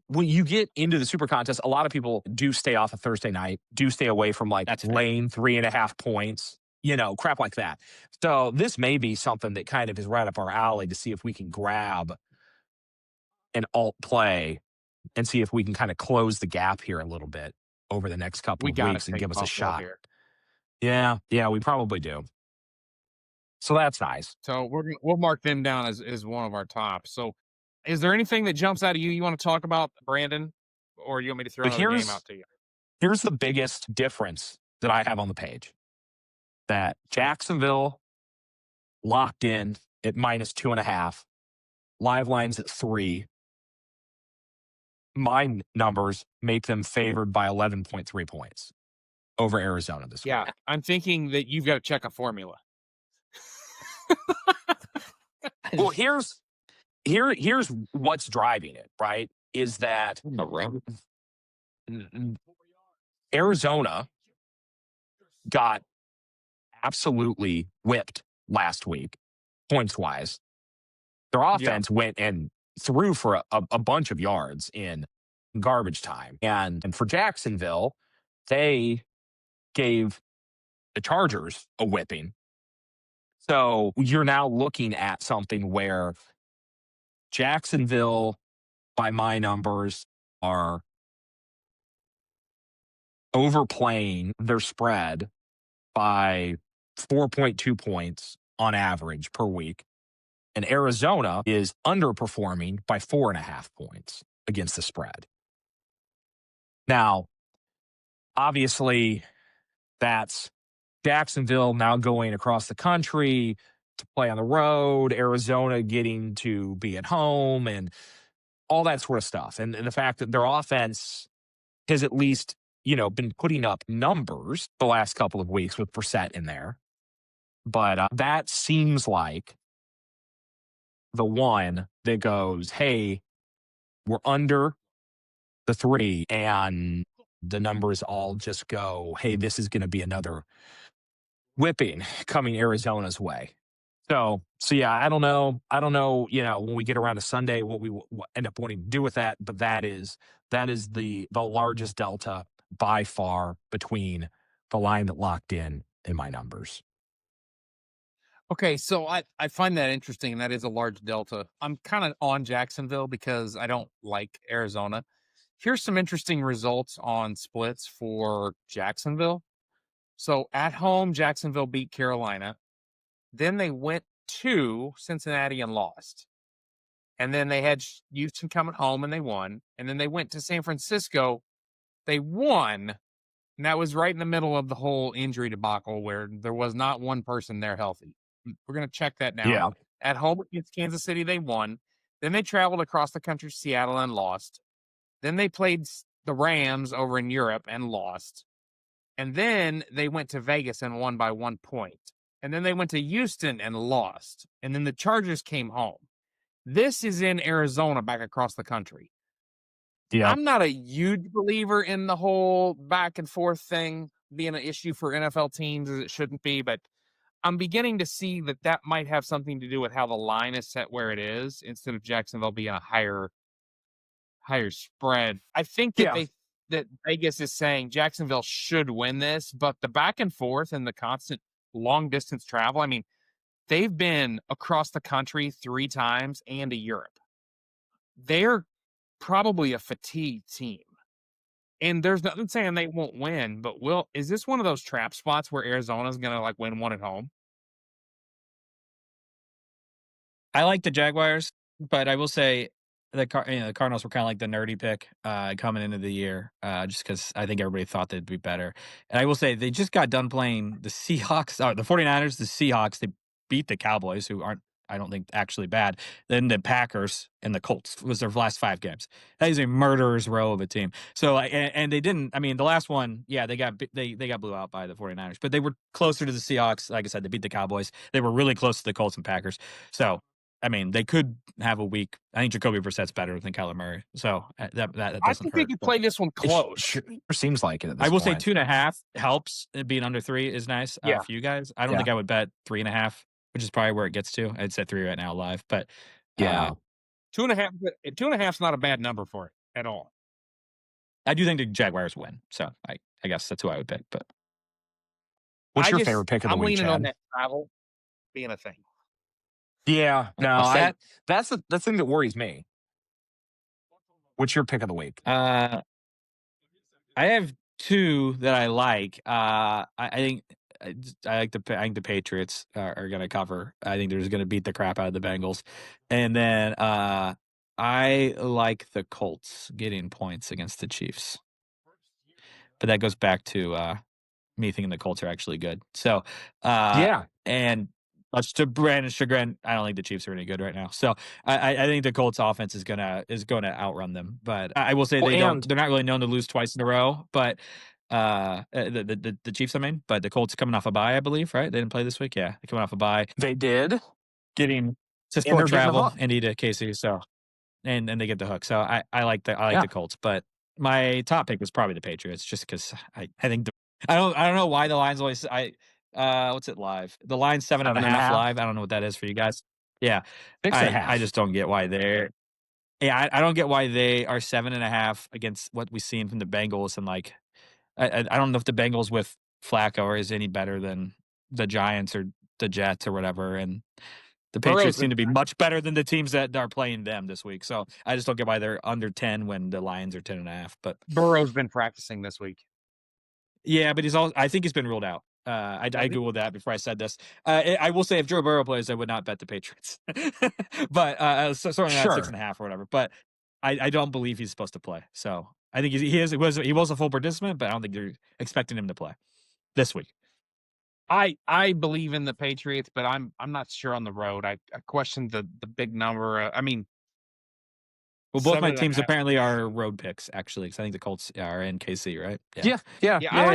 Speaker 2: when you get into the super contest, a lot of people do stay off a Thursday night, do stay away from like
Speaker 3: That's fair.
Speaker 2: lane 3.5 points, crap like that. So this may be something that kind of is right up our alley to see if we can grab an alt play and see if we can kind of close the gap here a little bit over the next couple
Speaker 1: We
Speaker 2: of
Speaker 1: got to
Speaker 2: weeks and
Speaker 1: take
Speaker 2: give us a
Speaker 1: Buffalo
Speaker 2: shot.
Speaker 1: here.
Speaker 2: Yeah, we probably do. So that's nice.
Speaker 1: So we'll mark them down as one of our tops. So, is there anything that jumps out of you want to talk about, Brandon, or you want me to throw
Speaker 2: But
Speaker 1: another game out to you?
Speaker 2: here's the biggest difference that I have on the page. That Jacksonville locked in at -2.5, live lines at 3. My numbers make them favored by 11.3 points over Arizona this week.
Speaker 1: Yeah, I'm thinking that you've got to check a formula.
Speaker 2: Well, here's what's driving it, right? Is that Arizona got absolutely whipped last week, points wise. Their offense went and threw for a bunch of yards in garbage time. And for Jacksonville, they gave the Chargers a whipping. So you're now looking at something where Jacksonville, by my numbers, are overplaying their spread by 4.2 points on average per week. And Arizona is underperforming by 4.5 points against the spread. Now, obviously, that's Jacksonville now going across the country to play on the road, Arizona getting to be at home, and all that sort of stuff. And the fact that their offense has at least, been putting up numbers the last couple of weeks with Brissett in there. But that seems like the one that goes, hey, we're under the 3, and the numbers all just go, hey, this is going to be another whipping coming Arizona's way. So yeah, I don't know, when we get around to Sunday, what we end up wanting to do with that, but that is the largest delta by far between the line that locked in and my numbers.
Speaker 1: Okay, so I find that interesting, and that is a large delta. I'm kind of on Jacksonville because I don't like Arizona. Here's some interesting results on splits for Jacksonville. So at home, Jacksonville beat Carolina. Then they went to Cincinnati and lost. And then they had Houston coming home and they won. And then they went to San Francisco. They won. And that was right in the middle of the whole injury debacle where there was not one person there healthy. We're going to check that now.
Speaker 2: Yeah.
Speaker 1: At home against Kansas City, they won. Then they traveled across the country to Seattle and lost. Then they played the Rams over in Europe and lost. And then they went to Vegas and won by 1 point. And then they went to Houston and lost. And then the Chargers came home. This is in Arizona, back across the country.
Speaker 2: Yeah.
Speaker 1: I'm not a huge believer in the whole back and forth thing being an issue for NFL teams, as it shouldn't be, but I'm beginning to see that might have something to do with how the line is set where it is, instead of Jacksonville being a higher spread. I think that that Vegas is saying Jacksonville should win this, but the back and forth and the constant long distance travel, I mean, they've been across the country 3 times and to Europe. They're probably a fatigued team. And there's nothing saying they won't win, but is this one of those trap spots where Arizona's going to win one at home?
Speaker 3: I like the Jaguars, but I will say the Cardinals were kind of like the nerdy pick coming into the year, just because I think everybody thought they'd be better. And I will say they just got done playing the Seahawks, the 49ers, the Seahawks. They beat the Cowboys, who aren't, I don't think, actually bad. Then the Packers and the Colts was their last 5 games. That is a murderer's row of a team. So and they didn't. I mean, the last one, yeah, they got blew out by the 49ers, but they were closer to the Seahawks. Like I said, they beat the Cowboys. They were really close to the Colts and Packers. So I mean, they could have a week. I think Jacoby Brissett's better than Kyler Murray, so that doesn't
Speaker 1: I think
Speaker 3: hurt.
Speaker 1: they could play this one close.
Speaker 2: Sure seems like it. At this
Speaker 3: I will say
Speaker 2: point.
Speaker 3: 2.5 helps. Being under 3 is nice for you guys. I don't think I would bet 3.5, which is probably where it gets to. I'd say 3 right now live, but
Speaker 2: Yeah.
Speaker 1: 2.5. 2.5 is not a bad number for it at all.
Speaker 3: I do think the Jaguars win, so I guess that's who I would pick. But
Speaker 2: What's your favorite pick of the
Speaker 1: I'm
Speaker 2: week,
Speaker 1: leaning on
Speaker 2: Chad?
Speaker 1: that travel being a thing.
Speaker 2: Yeah, no,
Speaker 3: I'll say
Speaker 2: that's the thing that worries me. What's your pick of the week?
Speaker 3: I have two that I like. I think I think the Patriots are going to cover. I think they're just going to beat the crap out of the Bengals, and then I like the Colts getting points against the Chiefs. But that goes back to me thinking the Colts are actually good. So
Speaker 2: Yeah.
Speaker 3: and much to Brandon's chagrin, I don't think the Chiefs are any good right now. So I think the Colts offense is gonna outrun them. But I will say
Speaker 2: Well,
Speaker 3: they're not really known to lose twice in a row. But the Chiefs, I mean, but the Colts coming off a bye, I believe, right? They didn't play this week. Yeah, they're coming off a bye,
Speaker 2: they did,
Speaker 3: getting to
Speaker 2: and
Speaker 3: sport
Speaker 2: they're getting the
Speaker 3: travel,
Speaker 2: hook.
Speaker 3: Indy to KC. So and they get the hook. So I like the Colts, but my top pick was probably the Patriots, just because I think I don't know why the Lions always what's it live? The Lions 7.5 live. I don't know what that is for you guys. Yeah,
Speaker 2: 6.5.
Speaker 3: I just don't get why they're. Yeah, I don't get why they are 7.5 against what we've seen from the Bengals, and like I don't know if the Bengals with Flacco is any better than the Giants or the Jets or whatever, and the Patriots seem to be much better than the teams that are playing them this week. So I just don't get why they're under 10 when the Lions are 10.5. But
Speaker 1: Burrow's been practicing this week.
Speaker 3: yeah, but I think he's been ruled out. I Googled that before I said this. I will say if Joe Burrow plays, I would not bet the Patriots. But certainly not 6.5 or whatever. But I don't believe he's supposed to play. So I think he was a full participant, but I don't think you're expecting him to play this week.
Speaker 1: I believe in the Patriots, but I'm not sure on the road. I question the big number. I mean,
Speaker 3: Well, both my teams
Speaker 1: 7.5.
Speaker 3: apparently are road picks, actually, because I think the Colts are in KC, right?
Speaker 2: Yeah.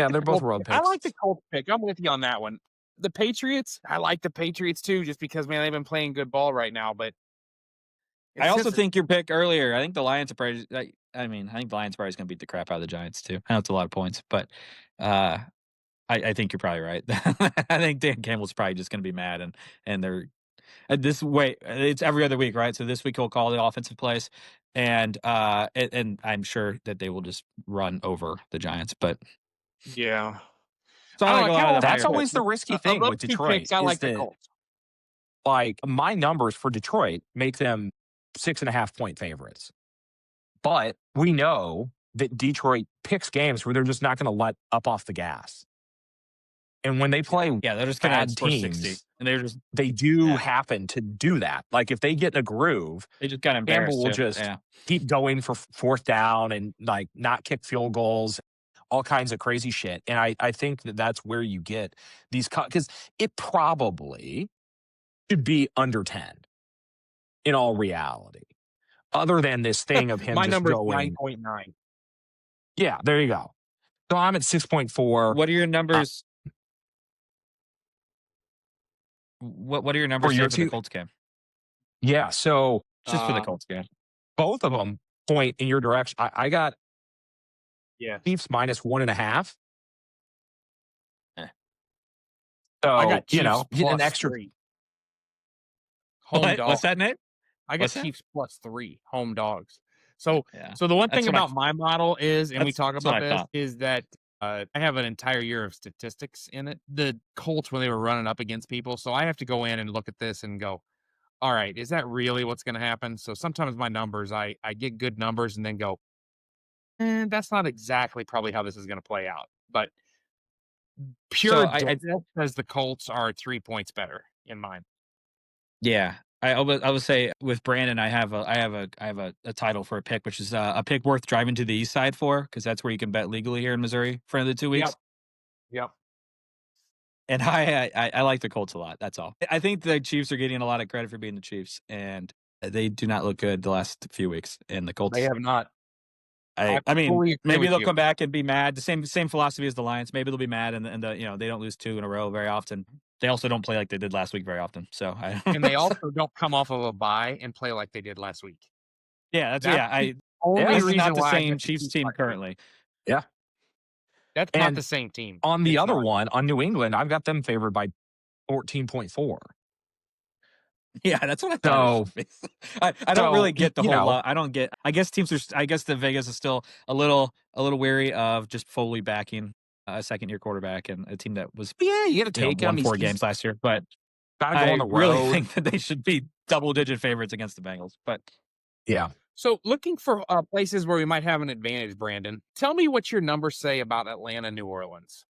Speaker 2: They're both road picks.
Speaker 1: I like the Colts pick. I'm with you on that one. The Patriots, I like the Patriots too, just because man, they've been playing good ball right now. But
Speaker 3: I also think your pick earlier. I think the Lions are probably. I think the Lions are probably going to beat the crap out of the Giants too. I know it's a lot of points, but I think you're probably right. I think Dan Campbell's probably just going to be mad, and they're this way. It's every other week, right? So this week he'll call the offensive plays, and I'm sure that they will just run over the Giants. But
Speaker 1: yeah,
Speaker 3: so I like a lot of them.
Speaker 2: That's always the risky thing with Detroit.
Speaker 1: I like
Speaker 2: the Colts. Like my numbers for Detroit make them 6.5 point favorites, but we know that Detroit picks games where they're just not going to let up off the gas. And when they play
Speaker 3: they're just going to
Speaker 2: bad
Speaker 3: score
Speaker 2: teams,
Speaker 3: 60. And
Speaker 2: they do happen to do that. Like if they get in a groove,
Speaker 3: they just got embarrassed.
Speaker 2: Campbell will just keep going for fourth down and like not kick field goals, all kinds of crazy shit. And I think that that's where you get these because it probably should be under 10 in all reality. Other than this thing of him
Speaker 1: my
Speaker 2: just
Speaker 1: number
Speaker 2: going
Speaker 1: 9.9.
Speaker 2: Yeah, there you go. So I'm at 6.4.
Speaker 3: What are your numbers? What are your numbers for the Colts game?
Speaker 2: Yeah, so
Speaker 3: just for the Colts game,
Speaker 2: both of them point in your direction. I got Chiefs minus 1.5. So
Speaker 1: I got Chiefs
Speaker 2: get an
Speaker 1: plus
Speaker 2: extra
Speaker 1: 3. Home dog.
Speaker 3: What's that, Nate?
Speaker 1: I got Chiefs plus 3 home dogs. So the one thing about my model is, and we talk about this, is that I have an entire year of statistics in it. The Colts, when they were running up against people, so I have to go in and look at this and go, all right, is that really what's going to happen? So sometimes my numbers, I get good numbers and then go, that's not exactly probably how this is going to play out. But pure data says the Colts are 3 points better in mine.
Speaker 3: Yeah. I would say with Brandon, I have a title for a pick, which is a pick worth driving to the east side for, because that's where you can bet legally here in Missouri for the 2 weeks.
Speaker 1: Yep.
Speaker 3: And I like the Colts a lot. That's all. I think the Chiefs are getting a lot of credit for being the Chiefs, and they do not look good the last few weeks. And the Colts,
Speaker 1: they have not.
Speaker 3: I mean, maybe they'll come back and be mad. The same philosophy as the Lions. Maybe they'll be mad, and they don't lose 2 in a row very often. They also don't play like they did last week very often. So
Speaker 1: and they also don't come off of a bye and play like they did last week.
Speaker 3: Yeah, that's
Speaker 1: only
Speaker 3: this
Speaker 1: reason
Speaker 3: is not the
Speaker 1: why
Speaker 3: same Chiefs team currently.
Speaker 2: Yeah,
Speaker 1: that's not the same team.
Speaker 2: On the other one, on New England, I've got them favored by 14.4.
Speaker 3: Yeah, that's what I thought. I don't really get the whole. I don't get. I guess teams are. I guess the Vegas is still a little wary of just fully backing a second-year quarterback and a team that was.
Speaker 2: Yeah, you got to take him.
Speaker 3: Won 4 games last year, but
Speaker 2: gotta go on the road.
Speaker 3: Really think that they should be double-digit favorites against the Bengals. But
Speaker 2: yeah.
Speaker 1: So looking for places where we might have an advantage, Brandon, tell me what your numbers say about Atlanta, New Orleans.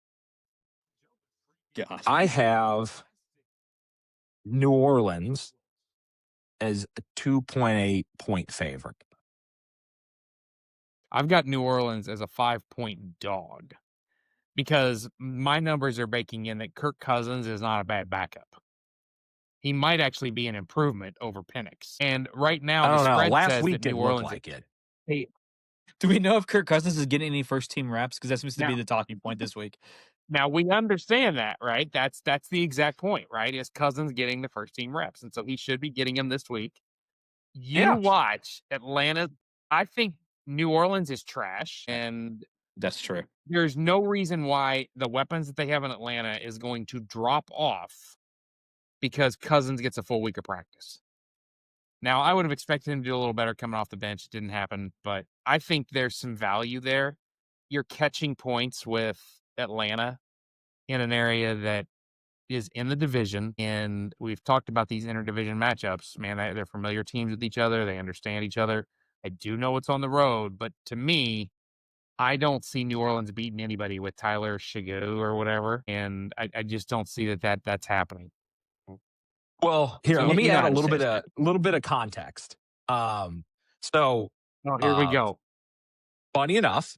Speaker 3: God.
Speaker 2: I have New Orleans as a 2.8 point favorite.
Speaker 1: I've got New Orleans as a 5-point dog because my numbers are baking in that Kirk Cousins is not a bad backup. He might actually be an improvement over Penix. And right now, the spread
Speaker 2: last week
Speaker 1: that New
Speaker 2: didn't
Speaker 1: Orleans
Speaker 2: look like it.
Speaker 1: Hey,
Speaker 3: do we know if Kirk Cousins is getting any first-team reps? Because that seems to be the talking point this week.
Speaker 1: Now we understand that, right? That's the exact point, right? Is Cousins getting the first-team reps, and so he should be getting them this week. You watch Atlanta. I think New Orleans is trash, and
Speaker 3: that's true.
Speaker 1: There's no reason why the weapons that they have in Atlanta is going to drop off because Cousins gets a full week of practice. Now, I would have expected him to do a little better coming off the bench. It didn't happen, but I think there's some value there. You're catching points with Atlanta in an area that is in the division, and we've talked about these interdivision matchups. Man, they're familiar teams with each other. They understand each other. I do know it's on the road, but to me, I don't see New Orleans beating anybody with Tyler Shigeru or whatever, and I just don't see that's happening.
Speaker 2: Well, here, let me add a little bit of context. So
Speaker 1: here we go.
Speaker 2: Funny enough,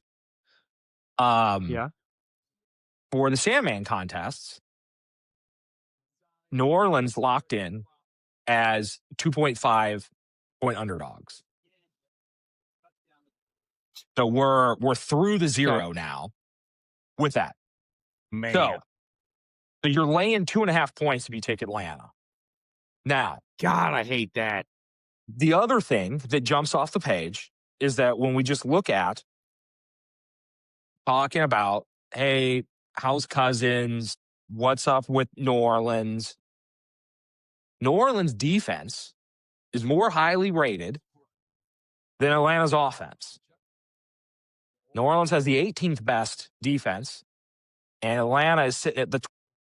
Speaker 1: yeah,
Speaker 2: for the Sandman contests, New Orleans locked in as 2.5 point underdogs. So we're through the zero now with that.
Speaker 1: Man.
Speaker 2: So you're laying 2.5 points if you take Atlanta. Now,
Speaker 1: God, I hate that.
Speaker 2: The other thing that jumps off the page is that when we just look at talking about, hey, how's Cousins? What's up with New Orleans? New Orleans defense is more highly rated than Atlanta's offense. New Orleans has the 18th best defense, and Atlanta is sitting at the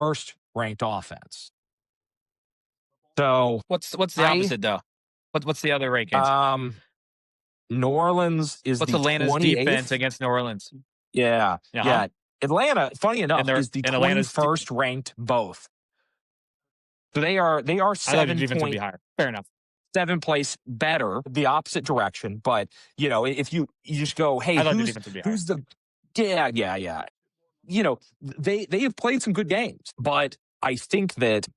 Speaker 2: first ranked offense. So
Speaker 3: what's the opposite though? What's the other rankings?
Speaker 2: New Orleans is
Speaker 3: what's
Speaker 2: the
Speaker 3: Atlanta's
Speaker 2: 28th?
Speaker 3: Defense against New Orleans?
Speaker 2: Yeah, yeah. Atlanta, funny enough, is the 21st ranked both. So they are 7
Speaker 3: defense would be higher. Fair enough.
Speaker 2: 7 place better, the opposite direction. But if you just go, hey, who's the yeah. They have played some good games, but I think that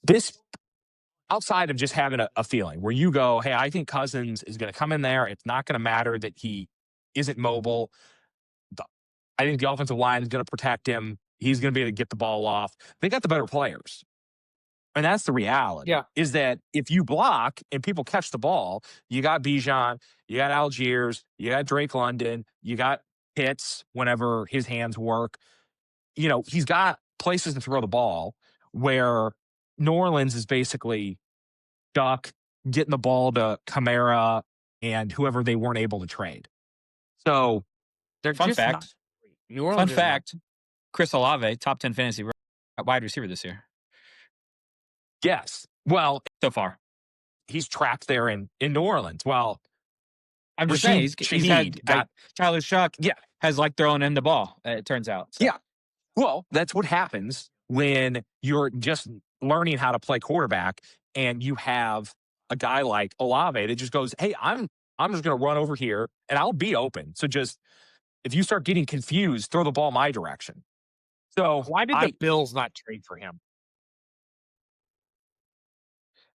Speaker 2: this, outside of just having a feeling where you go, hey, I think Cousins is going to come in there. It's not going to matter that he isn't mobile. I think the offensive line is going to protect him. He's going to be able to get the ball off. They got the better players. And that's the reality.
Speaker 1: Yeah.
Speaker 2: Is that if you block and people catch the ball, you got Bijan, you got Algiers, you got Drake London, you got Pitts whenever his hands work. He's got places to throw the ball where New Orleans is basically stuck getting the ball to Kamara and whoever they weren't able to trade. So,
Speaker 3: fun fact.
Speaker 1: New Orleans.
Speaker 3: Fun fact. Chris Olave, top 10 fantasy wide receiver this year.
Speaker 2: Yes. Well,
Speaker 3: so far,
Speaker 2: he's trapped there in New Orleans. Well,
Speaker 3: I'm just saying he's had Tyler Shuck.
Speaker 2: Yeah,
Speaker 3: has throwing in the ball. It turns out. So.
Speaker 2: Yeah. Well, that's what happens when you're just learning how to play quarterback, and you have a guy like Olave that just goes, "Hey, I'm just going to run over here, and I'll be open. So just if you start getting confused, throw the ball my direction." So
Speaker 1: why did the Bills not trade for him?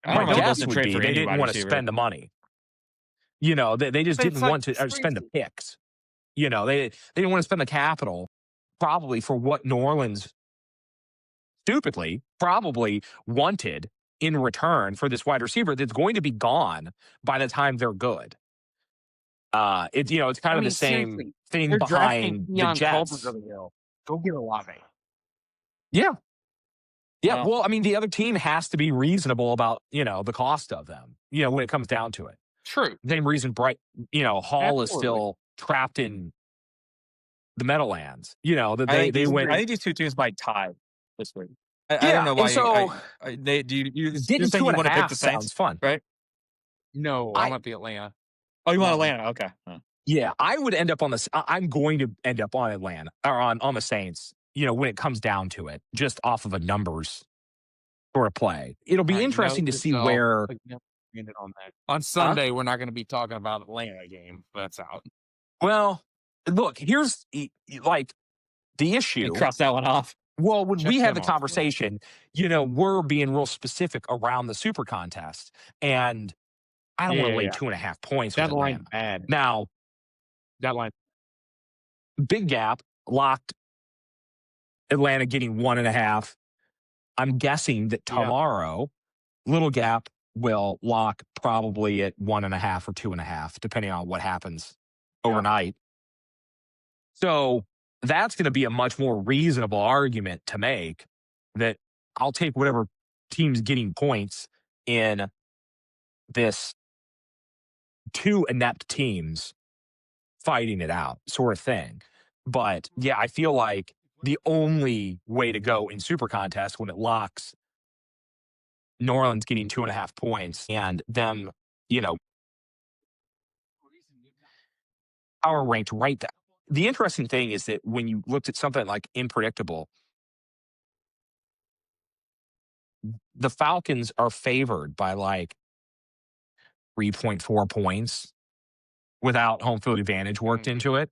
Speaker 2: My guess would be they didn't want to spend the money. They just didn't want to spend the picks. They didn't want to spend the capital, probably for what New Orleans stupidly probably wanted in return for this wide receiver that's going to be gone by the time they're good. It's kind of the same thing behind the Jets.
Speaker 1: Go get Olave.
Speaker 2: Yeah. Yeah,
Speaker 3: Wow.
Speaker 2: well, I mean, the other team has to be reasonable about, the cost of them, when it comes down to it.
Speaker 1: True.
Speaker 2: Same reason Hall is
Speaker 1: Absolutely.
Speaker 2: still trapped in the Meadowlands. That
Speaker 3: I think
Speaker 2: they went.
Speaker 3: I think these two teams might tie this week. I don't
Speaker 2: Yeah,
Speaker 3: know
Speaker 2: and
Speaker 3: why
Speaker 2: so
Speaker 3: you're
Speaker 2: getting
Speaker 3: saying
Speaker 2: two
Speaker 3: you
Speaker 2: and a
Speaker 3: want to pick
Speaker 2: half
Speaker 3: the Saints,
Speaker 2: sounds fun.
Speaker 3: right?
Speaker 1: No, I'm
Speaker 2: I
Speaker 1: at the Atlanta
Speaker 3: Oh, you want
Speaker 1: line.
Speaker 3: Atlanta? Okay. Huh.
Speaker 2: Yeah, I would end up on this. I'm going to end up on Atlanta or on the Saints. When it comes down to it, just off of a numbers sort of play, it'll be
Speaker 1: All right,
Speaker 2: interesting to see where.
Speaker 1: Ended on that. On Sunday, we're not going to be talking about Atlanta game. That's out.
Speaker 2: Well, look, here's like the
Speaker 3: And
Speaker 2: issue.
Speaker 3: cross that one off.
Speaker 2: Well, when
Speaker 1: Check
Speaker 2: we have
Speaker 1: them
Speaker 2: the
Speaker 1: off, yeah.
Speaker 2: conversation, we're being real specific around the super contest. And I don't want to lay 2.5 points with
Speaker 1: That line's
Speaker 2: Atlanta.
Speaker 1: bad.
Speaker 2: Now,
Speaker 1: That line.
Speaker 2: big gap locked Atlanta getting 1.5. I'm guessing that
Speaker 1: Yeah.
Speaker 2: tomorrow, little gap will lock probably at 1.5 or 2.5, depending on what happens overnight. So that's going to be a much more reasonable argument to make that I'll take whatever team's getting points in this two inept teams fighting it out sort of thing. But yeah, I feel like the only way to go in super contest when it locks New Orleans getting 2.5 points and them, power ranked right there. The interesting thing is that when you looked at something like unpredictable, the Falcons are favored by like 3.4 points without home field advantage worked into it.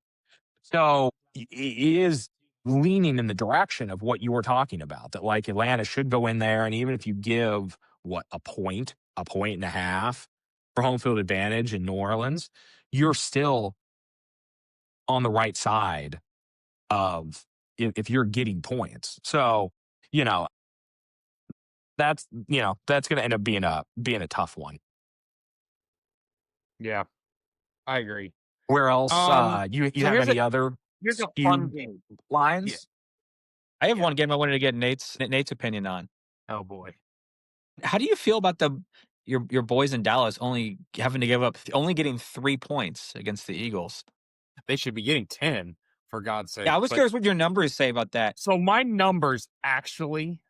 Speaker 2: So it is leaning in the direction of what you were talking about, that like Atlanta should go in there. And even if you give a point and a half for home field advantage in New Orleans, you're still on the right side of if you're getting points. So, that's going to end up being a tough one.
Speaker 1: Yeah, I agree.
Speaker 2: Where else? You
Speaker 1: so
Speaker 2: have
Speaker 1: here's
Speaker 2: any other
Speaker 1: Here's a
Speaker 2: skewed
Speaker 1: fun game.
Speaker 2: lines?
Speaker 3: I have one game I wanted to get Nate's opinion on.
Speaker 1: Oh boy.
Speaker 3: How do you feel about your boys in Dallas only having to give up only getting 3 points against the Eagles?
Speaker 1: They should be getting 10, for God's sake.
Speaker 3: Yeah, I was curious what your numbers say about that.
Speaker 1: So my numbers actually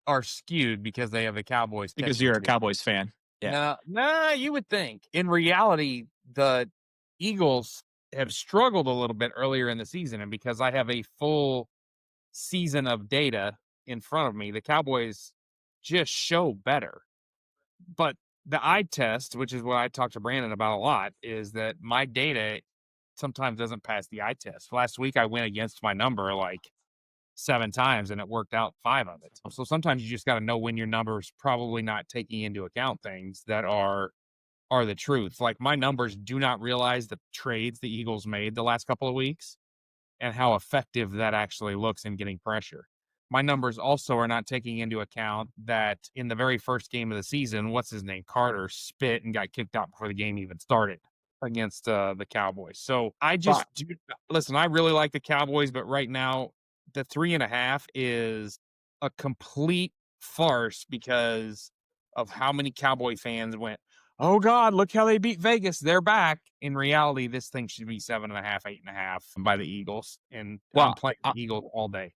Speaker 1: are skewed because they have the Cowboys.
Speaker 3: Because you're a Cowboys fan. Yeah.
Speaker 1: No, you would think. In reality, the Eagles have struggled a little bit earlier in the season, and because I have a full season of data in front of me, the Cowboys just show better. But the eye test, which is what I talked to Brandon about a lot, is that my data sometimes doesn't pass the eye test. Last week, I went against my number like 7 times, and it worked out 5 of it. So sometimes you just got to know when your number's probably not taking into account things that are the truth. Like my numbers do not realize the trades the Eagles made the last couple of weeks and how effective that actually looks in getting pressure. My numbers also are not taking into account that in the very first game of the season, what's his name, Carter, spit and got kicked out before the game even started against the Cowboys. So I just listen, I really like the Cowboys, but right now the 3.5 is a complete farce because of how many Cowboy fans went, oh God, look how they beat Vegas. They're back. In reality, this thing should be 7.5, 8.5 by the Eagles. And I'm playing the Eagles all day.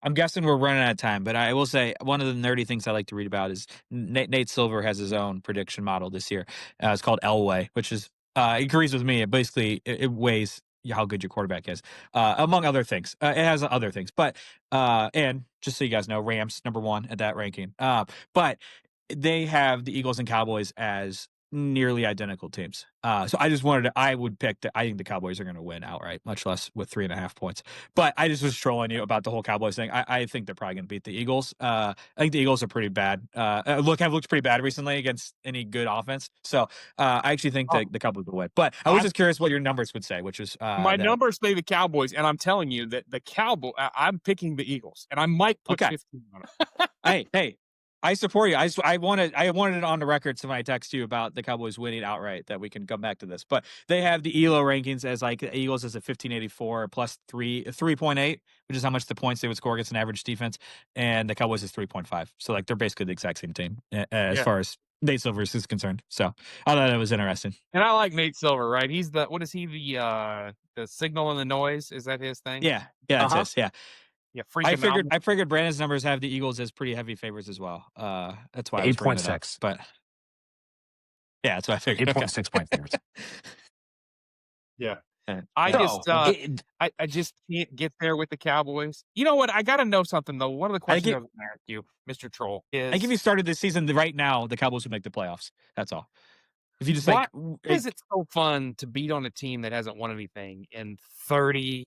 Speaker 3: I'm guessing we're running out of time, but I will say one of the nerdy things I like to read about is Nate Silver has his own prediction model this year. It's called Elway, which is agrees with me. It basically it weighs how good your quarterback is, among other things. It has other things, but and just so you guys know, Rams #1 at that ranking. But they have the Eagles and Cowboys as nearly identical teams. So I just I would pick that. I think the Cowboys are going to win outright, much less with 3.5 points. But I just was trolling you about the whole Cowboys thing. I think they're probably going to beat the Eagles. I think the Eagles are pretty bad. Have looked pretty bad recently against any good offense. So I actually think that the Cowboys will win. But I was just curious what your numbers would say, which is
Speaker 1: my numbers say the Cowboys, and I'm telling you that the I'm picking the Eagles, and I might put 15 on it.
Speaker 3: Hey, I support you. I wanted it on the record, so when I text you about the Cowboys winning outright, that we can come back to this. But they have the ELO rankings as like the Eagles as a 1584 plus 3.8, which is how much the points they would score against an average defense, and the Cowboys is 3.5. So like they're basically the exact same team as far as Nate Silvers is concerned. So I thought it was interesting.
Speaker 1: And I like Nate Silver, right? He's the what is he the signal and the noise? Is that his thing?
Speaker 3: Yeah, that's his. Yeah.
Speaker 1: Yeah,
Speaker 3: I
Speaker 1: freaking
Speaker 3: figured Brandon's numbers have the Eagles as pretty heavy favorites as well. That's why I was bringing it up.
Speaker 2: 8.6.
Speaker 3: But yeah, that's what I figured.
Speaker 2: 8.6 point favorites.
Speaker 1: Yeah.
Speaker 3: Okay.
Speaker 1: I
Speaker 2: So,
Speaker 1: just I just can't get there with the Cowboys. You know what? I got to know something though. One of the questions I was going to ask you, Mr. Troll, is
Speaker 3: I think if you started this season right now, the Cowboys would make the playoffs. That's all. If you just
Speaker 1: why is it so fun to beat on a team that hasn't won anything in 30?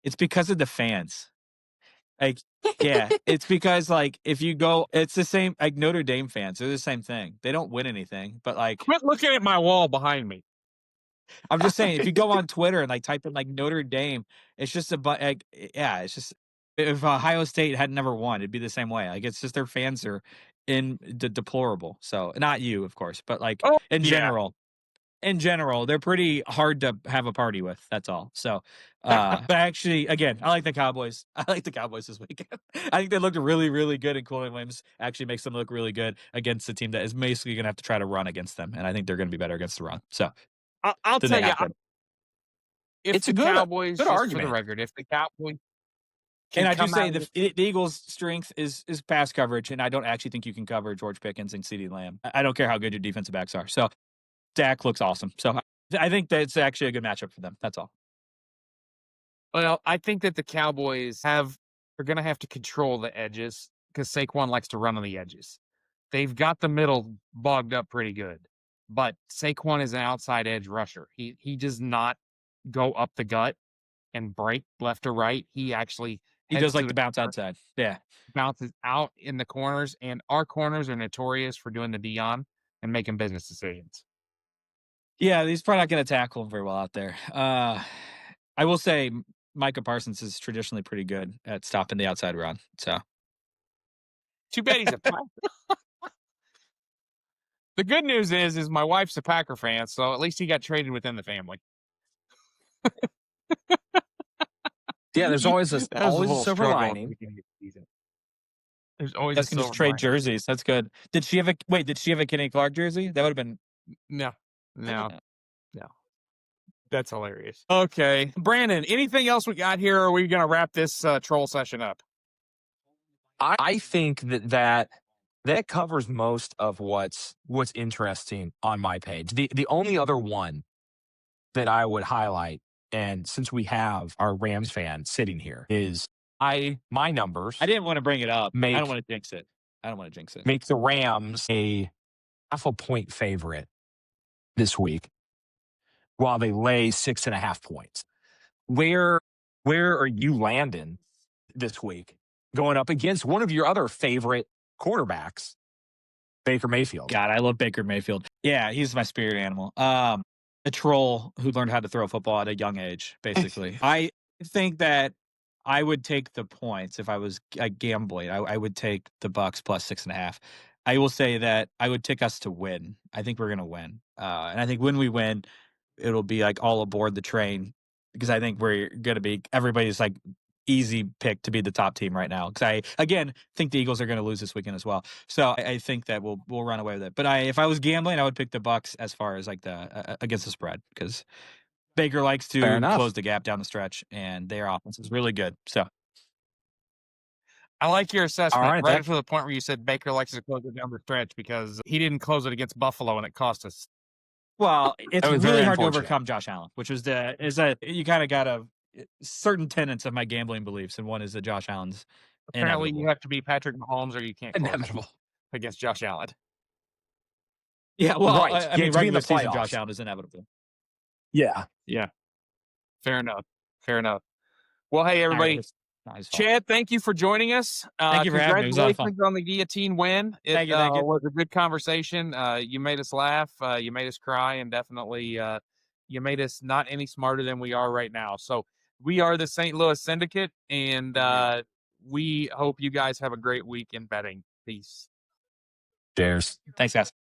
Speaker 3: It's because of the fans. Like, yeah, it's because like if you go, it's the same. Like Notre Dame fans, they're the same thing. They don't win anything, but like
Speaker 1: Quit looking at my wall behind me.
Speaker 3: I'm just saying, if you go on Twitter and like type in like Notre Dame, it's just like yeah, it's just if Ohio State had never won, it'd be the same way. Like it's just their fans are deplorable. So not you, of course, but like in general. In general, they're pretty hard to have a party with. That's all. So, but actually, again, I like the Cowboys. I like the Cowboys this weekend. I think they looked really, really good, and Quillen Williams actually makes them look really good against a team that is basically going to have to try to run against them, and I think they're going to be better against the run. So,
Speaker 1: I'll tell you, if
Speaker 2: it's
Speaker 1: the
Speaker 2: a good
Speaker 1: Cowboys,
Speaker 2: good
Speaker 1: just
Speaker 2: argument.
Speaker 1: for the record, if the Cowboys
Speaker 3: and I just say the Eagles' strength is pass coverage, and I don't actually think you can cover George Pickens and CeeDee Lamb. I don't care how good your defensive backs are. So. Dak looks awesome. So I think that's actually a good matchup for them. That's all.
Speaker 1: Well, I think that the Cowboys are going to have to control the edges because Saquon likes to run on the edges. They've got the middle bogged up pretty good, but Saquon is an outside edge rusher. He does not go up the gut and break left or right. He
Speaker 3: does like to bounce outside. Yeah,
Speaker 1: bounces out in the corners, and our corners are notorious for doing the Dion and making business decisions.
Speaker 3: Yeah, he's probably not going to tackle him very well out there. I will say Micah Parsons is traditionally pretty good at stopping the outside run. So
Speaker 1: too bad he's a Packer. The good news is my wife's a Packer fan, so at least he got traded within the family.
Speaker 2: Yeah, there's always a silver lining.
Speaker 1: There's always
Speaker 3: that's gonna just trade jerseys. That's good. Did she have a Kenny Clark jersey? That would have been
Speaker 1: no. That's hilarious. Okay, Brandon. Anything else we got here? Or are we gonna wrap this troll session up?
Speaker 2: I think that covers most of what's interesting on my page. The only other one that I would highlight, and since we have our Rams fan sitting here, is my numbers.
Speaker 3: I didn't want to bring it up. I don't want to jinx it.
Speaker 2: Make the Rams a half-a-point favorite this week, while they lay 6.5 points. Where are you landing this week, going up against one of your other favorite quarterbacks, Baker Mayfield?
Speaker 3: God, I love Baker Mayfield. Yeah, he's my spirit animal. A troll who learned how to throw a football at a young age, basically. I think that I would take the points if I was gambling. I would take the Bucks plus 6.5. I will say that I would take us to win. I think we're going to win. And I think when we win, it'll be like all aboard the train, because I think we're going to be everybody's like easy pick to be the top team right now. Because I again think the Eagles are going to lose this weekend as well. So I think that we'll run away with it. But if I was gambling, I would pick the Bucks as far as like the against the spread, because Baker likes to close the gap down the stretch, and their offense is really good. So
Speaker 1: I like your assessment.
Speaker 2: All right,
Speaker 1: right to the point where you said Baker likes to close it down the stretch, because he didn't close it against Buffalo and it cost us.
Speaker 3: Well, it's really hard to overcome Josh Allen, which is you kind of got certain tenets of my gambling beliefs, and one is that Josh Allen's
Speaker 1: apparently
Speaker 3: inevitable.
Speaker 1: You have to be Patrick Mahomes or you can't
Speaker 2: inevitable
Speaker 1: against Josh Allen.
Speaker 3: Yeah, well,
Speaker 2: right.
Speaker 3: I mean, regular season Josh Allen is inevitable.
Speaker 2: Yeah.
Speaker 1: Fair enough. Well, hey everybody. Chad, thank you for joining us.
Speaker 3: Thank you for having me. It was a lot of fun.
Speaker 1: Congratulations on the guillotine win.
Speaker 3: Thank you.
Speaker 1: It was a good conversation. You made us laugh. You made us cry, and definitely you made us not any smarter than we are right now. So we are the St. Louis Syndicate, and we hope you guys have a great week in betting. Peace.
Speaker 2: Cheers.
Speaker 3: Thanks, guys.